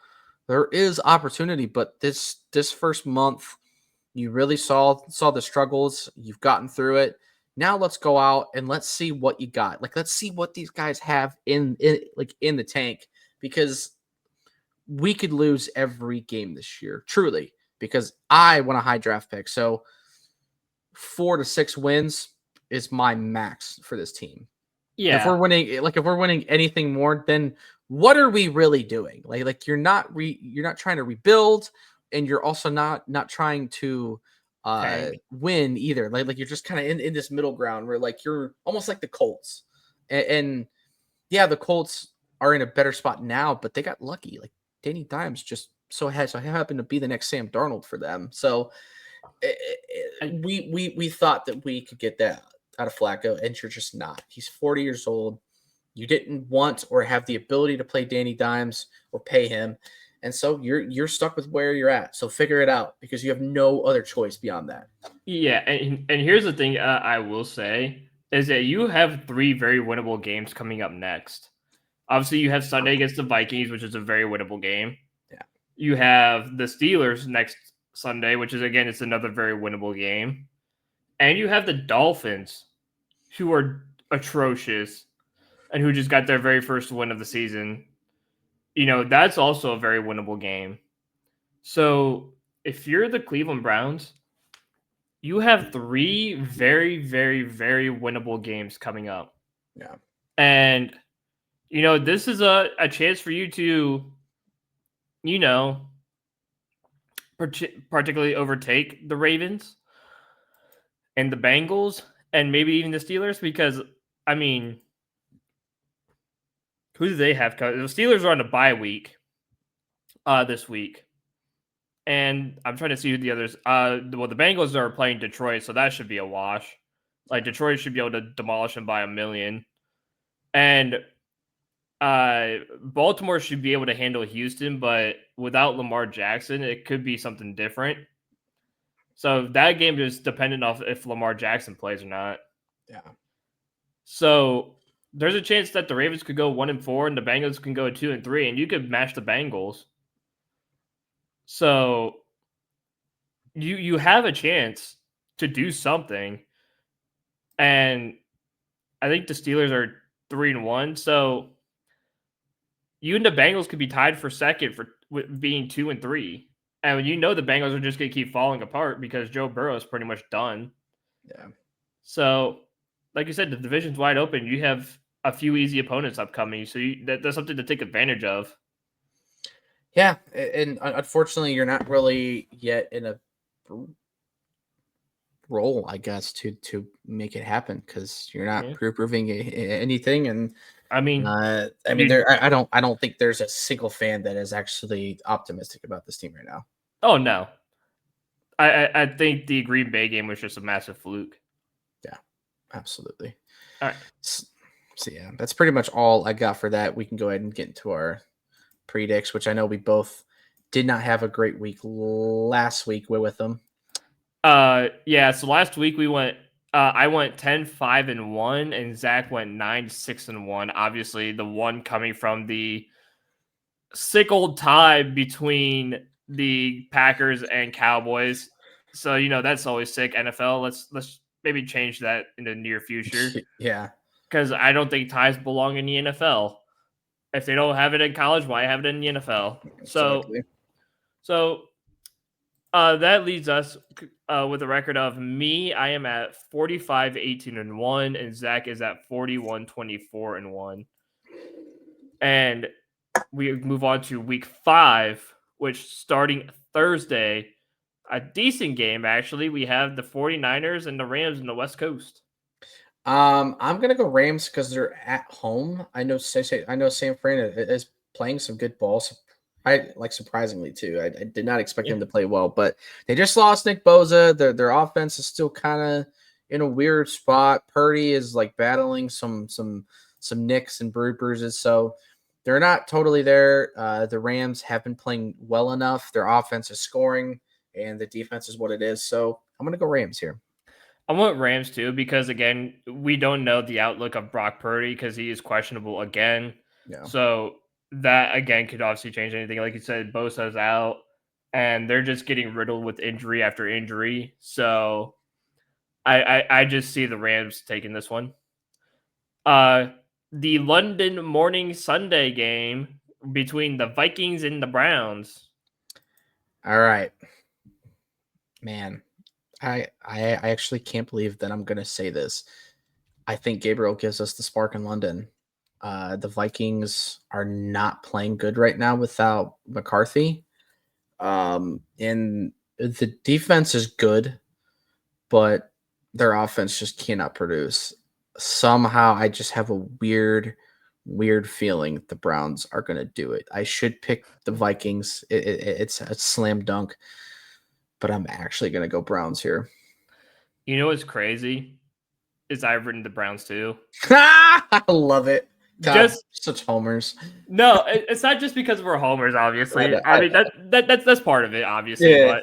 there is opportunity, but this first month you really saw the struggles. You've gotten through it. Now let's go out and let's see what you got. Like, let's see what these guys have in the tank, because we could lose every game this year, truly, because I want a high draft pick. So 4 to 6 wins is my max for this team. Yeah. If we're winning anything more, then what are we really doing? Like you're not trying to rebuild, and you're also not trying to Tank. win either. Like you're just kind of in this middle ground where like you're almost like the Colts. And yeah, the Colts are in a better spot now, but they got lucky. Like Danny Dimes just so happened to be the next Sam Darnold for them. So I, we thought that we could get that out of Flacco, and you're just not. He's 40 years old. You didn't want or have the ability to play Danny Dimes or pay him, and so you're stuck with where you're at. So figure it out because you have no other choice beyond that. yeah, and here's the thing I will say is that you have 3 very winnable games coming up next. Obviously, you have Sunday against the Vikings, which is a very winnable game. Yeah, You have the Steelers next Sunday, which is again it's another very winnable game. And you have the Dolphins, who are atrocious and who just got their very first win of the season. That's also a very winnable game. So if you're the Cleveland Browns, you have 3 very, very, very winnable games coming up. yeah, And, this is a chance for you to, you know, particularly overtake the Ravens and the Bengals and maybe even the Steelers because, I mean, who do they have? The Steelers are on a bye week this week. And I'm trying to see who the others. The Bengals are playing Detroit, so that should be a wash. Like Detroit should be able to demolish them by 1,000,000, and Baltimore should be able to handle Houston, but without Lamar Jackson, it could be something different. So that game is dependent off if Lamar Jackson plays or not. yeah. So there's a chance that the Ravens could go 1-4 and the Bengals can go 2-3, and you could match the Bengals. So you have a chance to do something, and I think the Steelers are 3-1. So you and the Bengals could be tied for second for being 2-3, and the Bengals are just going to keep falling apart because Joe Burrow is pretty much done. Yeah. So, like you said, the division's wide open. You have a few easy opponents upcoming, so that's something to take advantage of. Yeah, and unfortunately, you're not really yet in a role, I guess, to make it happen because you're not Yeah. proving anything. And I mean, I mean, you. I don't think there's a single fan that is actually optimistic about this team right now. Oh no, I think the Green Bay game was just a massive fluke. Yeah, absolutely. All right. So yeah, that's pretty much all I got for that. We can go ahead and get into our predicts, which I know we both did not have a great week last week with them. Yeah, so last week I went 10-5-1 and Zach went 9-6-1. Obviously, the one coming from the sick old tie between the Packers and Cowboys. So, that's always sick. NFL, let's maybe change that in the near future. Yeah. Because I don't think ties belong in the NFL. If they don't have it in college, why have it in the NFL? Exactly. So that leads us with a record of me. I am at 45-18-1, and Zach is at 41-24-1. And we move on to week 5, which starting Thursday, a decent game actually. We have the 49ers and the Rams in the West Coast. I'm gonna go Rams because they're at home. I know San Fran is playing some good balls. I like surprisingly too. I did not expect Yeah. them to play well, but they just lost Nick Bosa. Their offense is still kind of in a weird spot. Purdy is like battling some nicks and bruises, so they're not totally there. The Rams have been playing well enough. Their offense is scoring, and the defense is what it is. So I'm gonna go Rams here. I want Rams too because again, we don't know the outlook of Brock Purdy because he is questionable again. Yeah. So that again could obviously change anything. Like you said, Bosa's out, and they're just getting riddled with injury after injury. So I just see the Rams taking this one. The London morning Sunday game between the Vikings and the Browns. All right, man. I actually can't believe that I'm gonna say this. I think Gabriel gives us the spark in London. The Vikings are not playing good right now without McCarthy. And the defense is good, but their offense just cannot produce. Somehow, I just have a weird feeling the Browns are going to do it. I should pick the Vikings. It's a slam dunk, but I'm actually going to go Browns here. You know what's crazy is I've written the Browns too. I love it. God, Just such homers. no, it's not just because we're homers. I Obviously, know, I I mean know. that's part of it. Obviously, Yeah,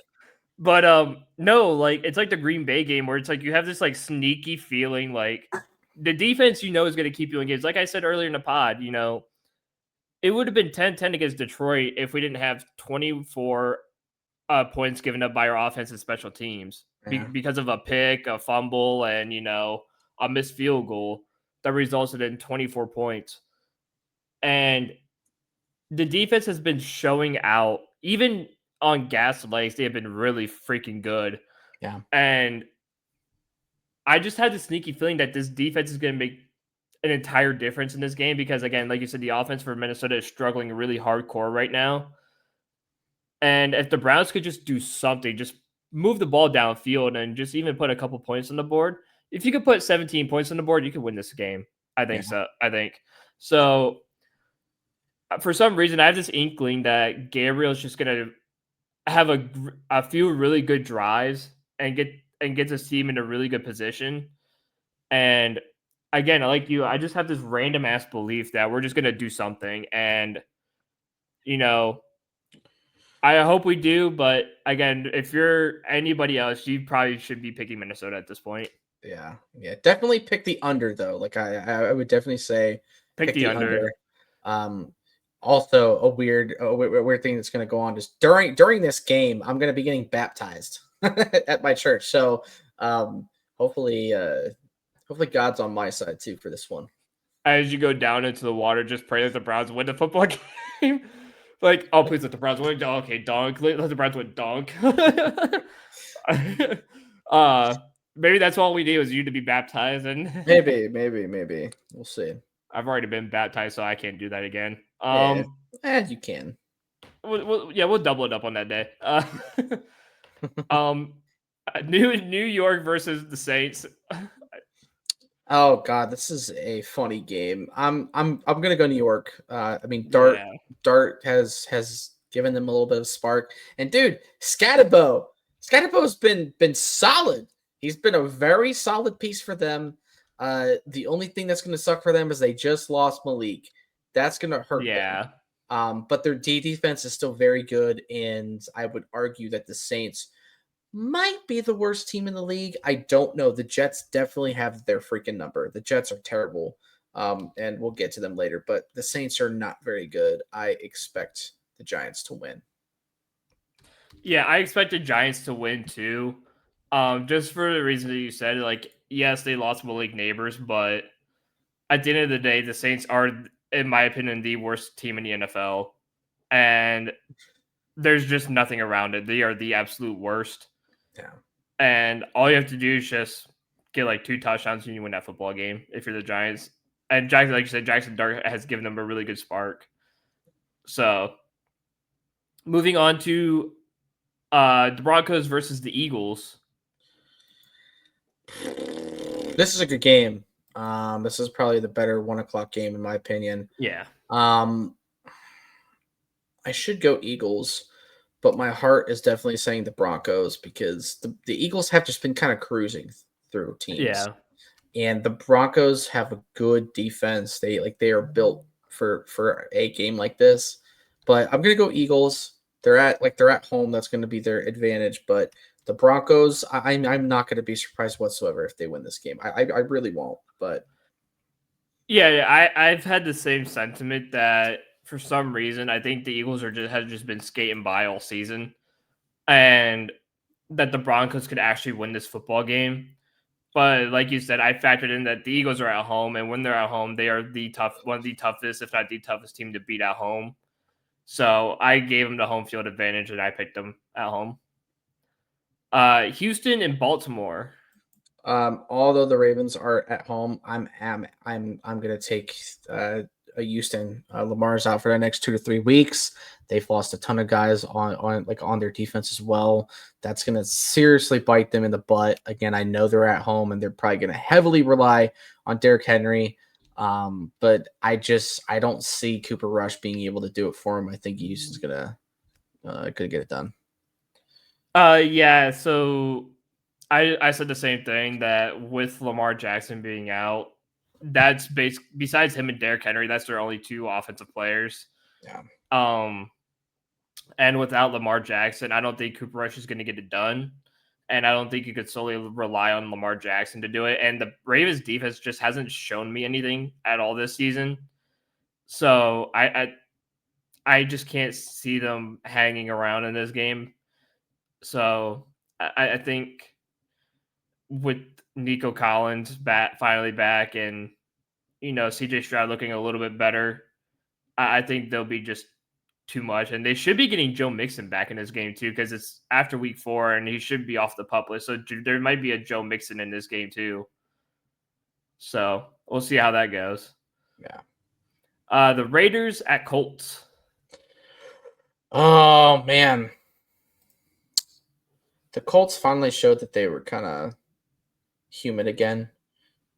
but no, like it's like the Green Bay game where it's like you have this like sneaky feeling like the defense is going to keep you in games. Like I said earlier in the pod, it would have been 10-10 against Detroit if we didn't have 24 points given up by our offense and special teams yeah, because of a pick, a fumble, and a missed field goal that resulted in 24 points. And the defense has been showing out, even on gas legs. They have been really freaking good, yeah, and I just had the sneaky feeling that this defense is going to make an entire difference in this game because, again, like you said, the offense for Minnesota is struggling really hardcore right now. And if the Browns could just do something, just move the ball downfield and just even put a couple points on the board. If you could put 17 points on the board, you could win this game. I yeah. think so. So. For some reason, I have this inkling that Gabriel's just going to have a few really good drives and get his team in a really good position. And again, like you, I just have this random ass belief that we're just going to do something. And you know, I hope we do, but again, if you're anybody else, you probably should be picking Minnesota at this point. Yeah. Definitely pick the under though. Like I would definitely say Pick pick the the under. under. Um, also a weird thing that's going to go on is during this game, I'm going to be getting baptized at my church. So um, hopefully, hopefully God's on my side too for this one. As you go down into the water, just pray that the Browns win the football game. Like, oh, please let the Browns win. Oh, okay, donk. Let the Browns win, donk. uh, maybe that's all we need was you to be baptized, and Maybe we'll see. I've already been baptized, so I can't do that again. Yeah, you can. We'll double it up on that day. Um, New York versus the Saints. Oh God, this is a funny game. I'm gonna go New York. I mean Yeah, Dart has given them a little bit of spark. And dude, Scatterbo's been solid. He's been a very solid piece for them. The only thing that's gonna suck for them is they just lost Malik. That's gonna hurt them. yeah. But their defense is still very good, and I would argue that the Saints might be the worst team in the league. I don't know. The Jets definitely have their freaking number. The Jets are terrible. And we'll get to them later, but the Saints are not very good. I expect the Giants to win. Yeah, I expected Giants to win too. Just for the reason that you said, like, yes, they lost Malik Neighbors, but at the end of the day, the Saints are, in my opinion, the worst team in the NFL. And there's just nothing around it. They are the absolute worst. Yeah. And all you have to do is just get like 2 touchdowns and you win that football game if you're the Giants. And Jackson, like you said, Jackson Dart has given them a really good spark. So moving on to the Broncos versus the Eagles. This is a good game. This is probably the better 1 o'clock game in my opinion. Yeah. Um, I should go Eagles, but my heart is definitely saying the Broncos because the Eagles have just been kind of cruising through teams. Yeah. And the Broncos have a good defense. They are built for a game like this. But I'm gonna go Eagles. They're at home. That's gonna be their advantage. But the Broncos, I'm not gonna be surprised whatsoever if they win this game. I really won't. But Yeah, I've had the same sentiment that for some reason I think the Eagles have just been skating by all season, and that the Broncos could actually win this football game. But like you said, I factored in that the Eagles are at home, and when they're at home, they are one of the toughest, if not the toughest team to beat at home. So I gave them the home field advantage, and I picked them at home. Houston and Baltimore. Although the Ravens are at home, I'm gonna take Houston. Lamar's out for the next 2 to 3 weeks. They've lost a ton of guys on their defense as well. That's gonna seriously bite them in the butt. Again, I know they're at home and they're probably gonna heavily rely on Derrick Henry. But I don't see Cooper Rush being able to do it for him. I think Houston's gonna get it done. Yeah. So I said the same thing, that with Lamar Jackson being out, that's besides him and Derrick Henry, that's their only two offensive players. Yeah. Um, and without Lamar Jackson, I don't think Cooper Rush is going to get it done. And I don't think you could solely rely on Lamar Jackson to do it. And the Ravens defense just hasn't shown me anything at all this season. So I just can't see them hanging around in this game. So I think with Nico Collins finally back, and CJ Stroud looking a little bit better, I think they'll be just too much. And they should be getting Joe Mixon back in this game too, because it's after week 4 and he should be off the pup list. So there might be a Joe Mixon in this game too. So we'll see how that goes. Yeah. The Raiders at Colts. Oh man. The Colts finally showed that they were kind of human again.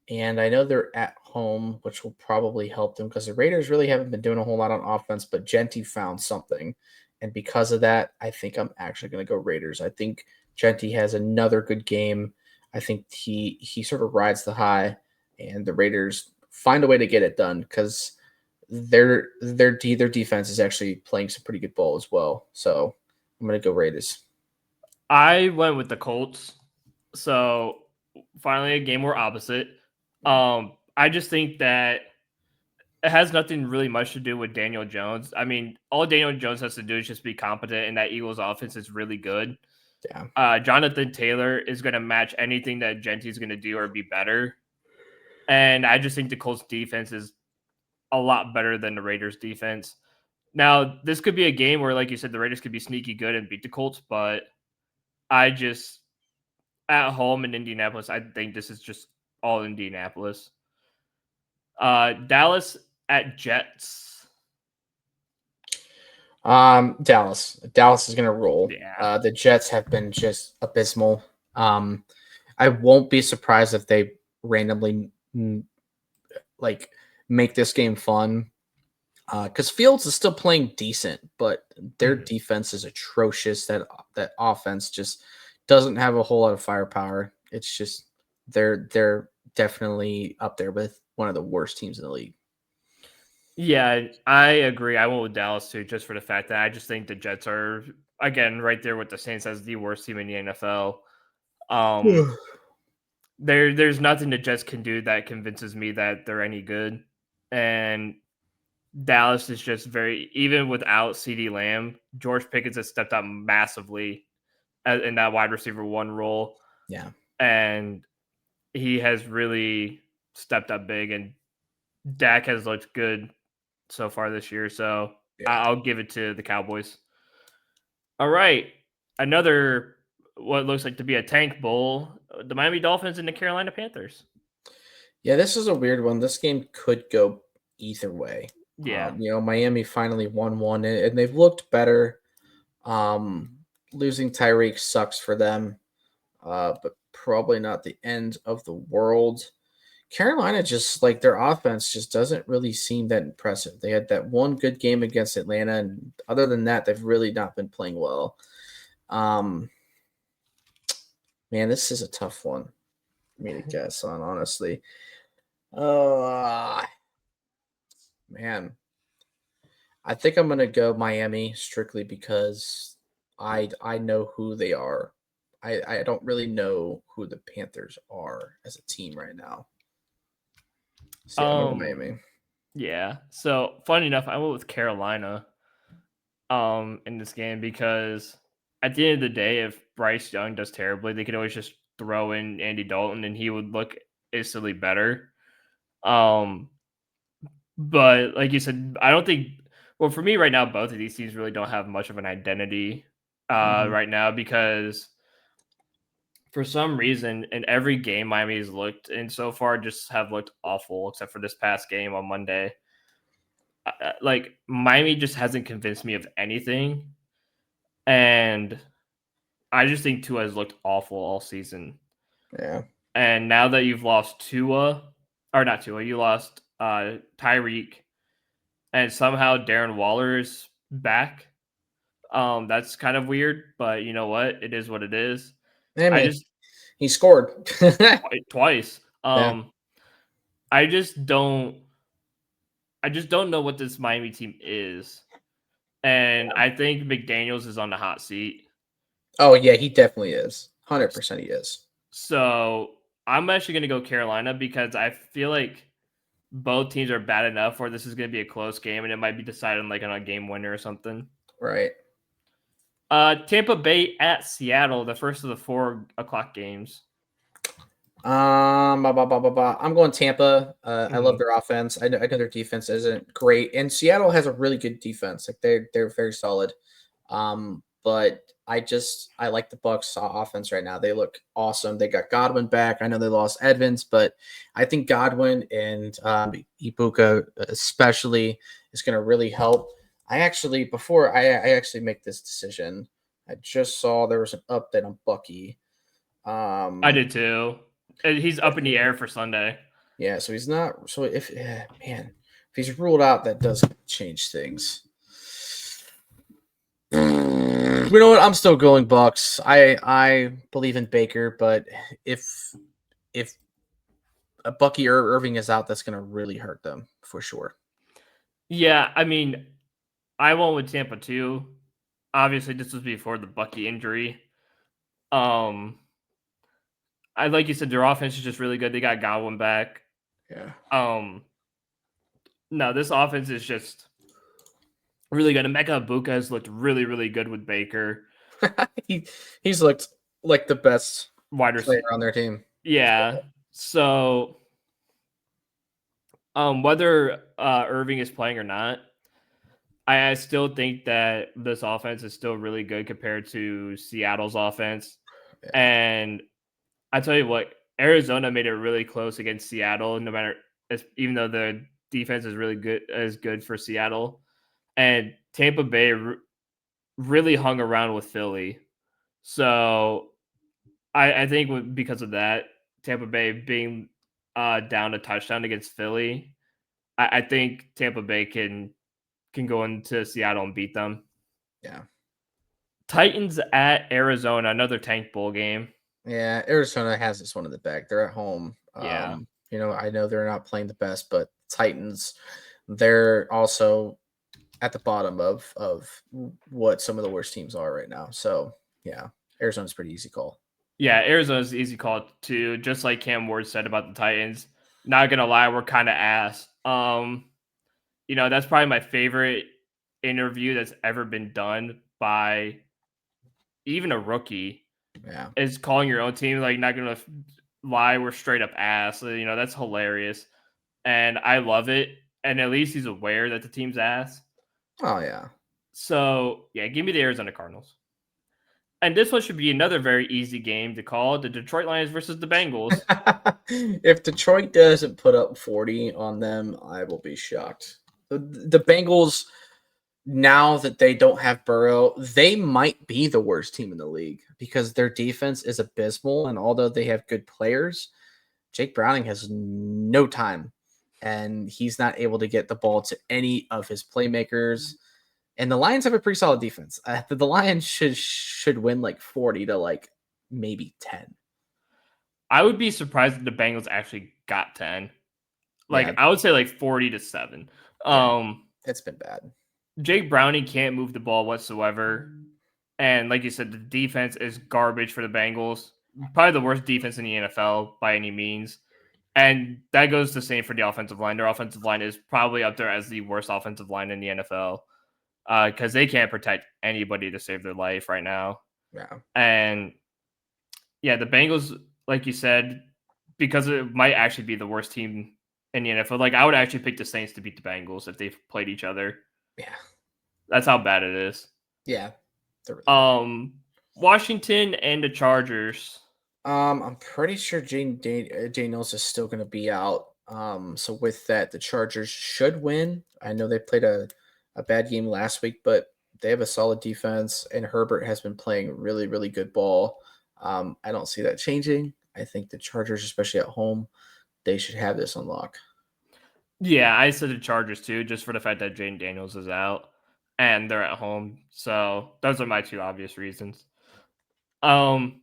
And I know they're at home, which will probably help them because the Raiders really haven't been doing a whole lot on offense, but Genty found something. And because of that, I think I'm actually going to go Raiders. I think Genty has another good game. I think he sort of rides the high, and the Raiders find a way to get it done because their defense is actually playing some pretty good ball as well. So I'm going to go Raiders. I went with the Colts. So finally a game we're opposite. I just think that it has nothing really much to do with Daniel Jones. I mean, all Daniel Jones has to do is just be competent, and that Eagles offense is really good. Yeah. Jonathan Taylor is going to match anything that Genty's going to do or be better. And I just think the Colts defense is a lot better than the Raiders defense. Now, this could be a game where, like you said, the Raiders could be sneaky good and beat the Colts, but I just, at home in Indianapolis, I think this is just all Indianapolis. Dallas at Jets. Dallas. Dallas is going to roll. Yeah. The Jets have been just abysmal. I won't be surprised if they randomly like make this game fun. Because Fields is still playing decent, but their defense is atrocious. That offense just doesn't have a whole lot of firepower. It's just they're definitely up there with one of the worst teams in the league. Yeah, I agree. I went with Dallas too, just for the fact that I just think the Jets are, again, right there with the Saints as the worst team in the NFL. There's nothing the Jets can do that convinces me that they're any good. And Dallas is just even without CeeDee Lamb, George Pickens has stepped up massively in that wide receiver 1 role. Yeah. And he has really stepped up big, and Dak has looked good so far this year. So Yeah. I'll give it to the Cowboys. All right. Another, what looks like to be a tank bowl, the Miami Dolphins and the Carolina Panthers. Yeah, this is a weird one. This game could go either way. Yeah. Miami finally won one, and they've looked better. Losing Tyreek sucks for them, but probably not the end of the world. Carolina just like their offense just doesn't really seem that impressive. They had that one good game against Atlanta, and other than that, they've really not been playing well. Man, this is a tough one for me to guess on, honestly. Man, I think I'm gonna go Miami strictly because I know who they are. I don't really know who the Panthers are as a team right now. So yeah, I'm gonna go Miami. Yeah. So funny enough, I went with Carolina in this game because at the end of the day, if Bryce Young does terribly, they could always just throw in Andy Dalton and he would look instantly better. But like you said, I don't think Well, for me right now, both of these teams really don't have much of an identity Mhm. right now because for some reason in every game Miami's looked and so far just have looked awful except for this past game on Monday. Like Miami just hasn't convinced me of anything, and I just think Tua has looked awful all season. Yeah. And now that you've lost Tua, or not Tua, you lost Tyreek, and somehow Darren Waller's back. That's kind of weird, but you know what? It is what it is. I I mean, just he scored. twice. Yeah. I just don't. I just don't know what this Miami team is, and I think McDaniel's is on the hot seat. Oh, yeah, he definitely is. 100% he is. So I'm actually going to go Carolina because I feel like both teams are bad enough where this is going to be a close game and it might be decided like on a game winner or something. Right. Tampa Bay at Seattle, the first of the 4 o'clock games. I'm going Tampa. I love Mhm. their offense. I know their defense isn't great, and Seattle has a really good defense. Like they're very solid. But I like the Bucks offense right now. They look awesome. They got Godwin back. I know they lost Edmonds, but I think Godwin and Ibuka especially is going to really help. I actually before I actually make this decision, I just saw there was an update on Bucky. I Um, did too. And he's up in the air for Sunday. yeah, so he's not. So if man, if he's ruled out, that does change things. You know what? I'm still going Bucks. I believe in Baker, but if a Bucky Irving is out, that's going to really hurt them for sure. Yeah, I mean, I went with Tampa too. Obviously, this was before the Bucky injury. Um, I like you said, their offense is just really good. They got Godwin back. Yeah, Um, no, this offense is just really good. Emeka Ibuka has looked really, really good with Baker. he he's looked like the best Wide player receiver. on their team. Yeah. So, whether Irving is playing or not, I still think that this offense is still really good compared to Seattle's offense. Yeah, And I tell you what, Arizona made it really close against Seattle. No matter, even though the defense is good for Seattle, and Tampa Bay really hung around with Philly. So I think because of that, Tampa Bay being down a touchdown against Philly, I think Tampa Bay can go into Seattle and beat them. yeah, Titans at Arizona, another tank bowl game. yeah. Arizona has this one in the bag. They're at home. Yeah. I know they're not playing the best, but Titans, they're also at the bottom of what some of the worst teams are right now. So yeah, Arizona's pretty easy call. Yeah, Arizona's an easy call too. Just like Cam Ward said about the Titans. Not gonna lie, we're kind of ass. That's probably my favorite interview that's ever been done by even a rookie. Yeah. Is calling your own team like not gonna lie, we're straight up ass. That's hilarious, and I love it. And at least he's aware that the team's ass. Oh yeah. So yeah, give me the Arizona Cardinals. And this one should be another very easy game to call: the Detroit Lions versus the Bengals. If Detroit doesn't put up 40 on them, I will be shocked. The Bengals, now that they don't have Burrow, they might be the worst team in the league because their defense is abysmal. And although they have good players, Jake Browning has no time and he's not able to get the ball to any of his playmakers. And the Lions have a pretty solid defense. The Lions should win like 40 to like maybe 10. I would be surprised if the Bengals actually got 10. Like Yeah, I would say like 40-7. yeah, Um it's been bad. Jake Browning can't move the ball whatsoever. And like you said, the defense is garbage for the Bengals. Probably the worst defense in the NFL by any means. And that goes the same for the offensive line. Their offensive line is probably up there as the worst offensive line in the NFL because they can't protect anybody to save their life right now. Yeah. And yeah, the Bengals, like you said, because it might actually be the worst team in the NFL. Like I would actually pick the Saints to beat the Bengals if they played each other. Yeah. That's how bad it is. Yeah. They're really bad. Washington and the Chargers. I'm pretty sure Jane Daniels is still going to be out. So with that, the Chargers should win. I know they played a bad game last week, but they have a solid defense, and Herbert has been playing really, really good ball. I don't see that changing. I think the Chargers, especially at home, they should have this on lock. Yeah, I said the Chargers too, just for the fact that Jane Daniels is out and they're at home. So those are my two obvious reasons. Um,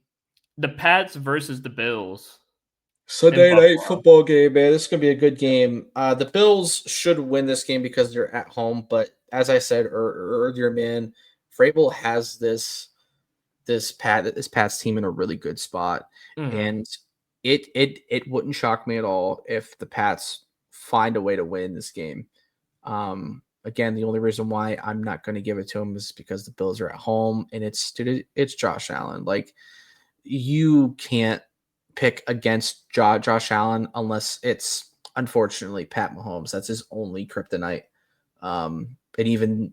the Pats versus the Bills in Sunday night Buffalo. football game, man. This is gonna be a good game. The Bills should win this game because they're at home. But as I said earlier, man, Vrabel has this Pats team in a really good spot, Mhm. and it wouldn't shock me at all if the Pats find a way to win this game. Again, the only reason why I'm not going to give it to them is because the Bills are at home, and it's Josh Allen. Like, you can't pick against Josh Allen unless it's unfortunately Pat Mahomes. That's his only kryptonite. And even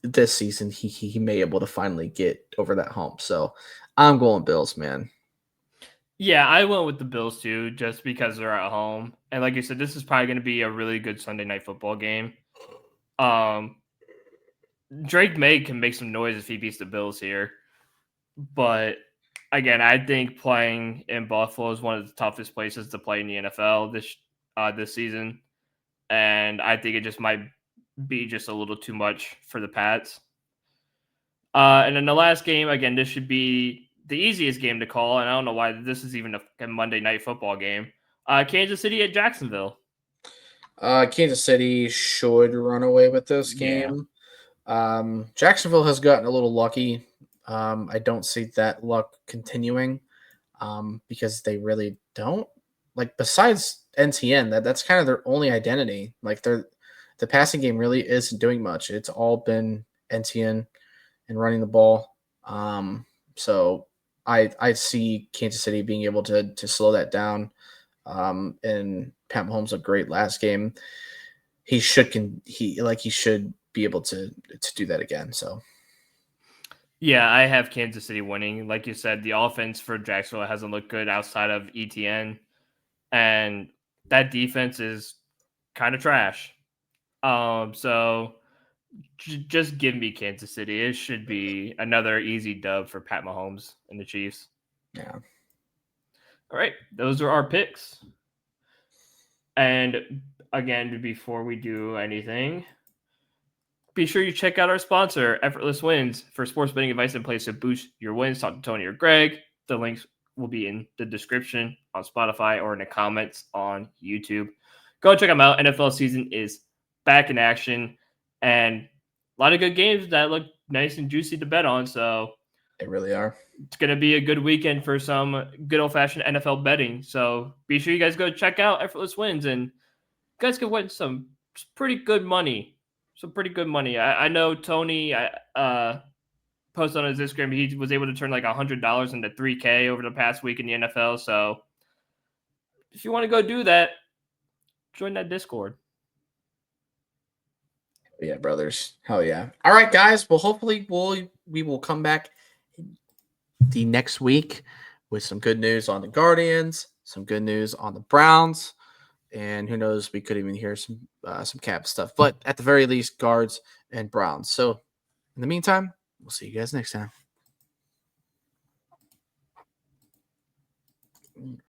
this season, he may able to finally get over that hump. So I'm going Bills, man. Yeah, I went with the Bills too, just because they're at home. And like you said, this is probably going to be a really good Sunday night football game. Um, Drake May can make some noise if he beats the Bills here. But again, I think playing in Buffalo is one of the toughest places to play in the NFL this season, and I think it just might be just a little too much for the Pats. And then the last game, again, this should be the easiest game to call, and I don't know why this is even a Monday night football game. Kansas City at Jacksonville. Kansas City should run away with this Yeah. game. Jacksonville has gotten a little lucky. I don't see that luck continuing because they really don't. Like, besides NTN, that's kind of their only identity. Like, the passing game really isn't doing much. It's all been NTN and running the ball. So I see Kansas City being able to slow that down. And Pat Mahomes a great last game. He should be able to do that again. So Yeah, I have Kansas City winning. Like you said, the offense for Jacksonville hasn't looked good outside of ETN, and that defense is kind of trash. So just give me Kansas City. It should be another easy dub for Pat Mahomes and the Chiefs. yeah, All right, those are our picks. And again, before we do anything, be sure you check out our sponsor, Effortless Wins, for sports betting advice and place to boost your wins. Talk to Tony or Greg. The links will be in the description on Spotify or in the comments on YouTube. Go check them out. NFL season is back in action, and a lot of good games that look nice and juicy to bet on. So they really are. it's going to be a good weekend for some good old fashioned NFL betting. So be sure you guys go check out Effortless Wins, and you guys can win some pretty good money. Some pretty good money. I know Tony posted on his Instagram he was able to turn like $100 into 3K over the past week in the NFL. So if you want to go do that, join that Discord. Yeah, brothers. Hell yeah. All right, guys. Well, hopefully we will come back the next week with some good news on the Guardians, some good news on the Browns, and who knows, we could even hear some cap stuff. But at the very least, guards and Browns. So in the meantime, we'll see you guys next time.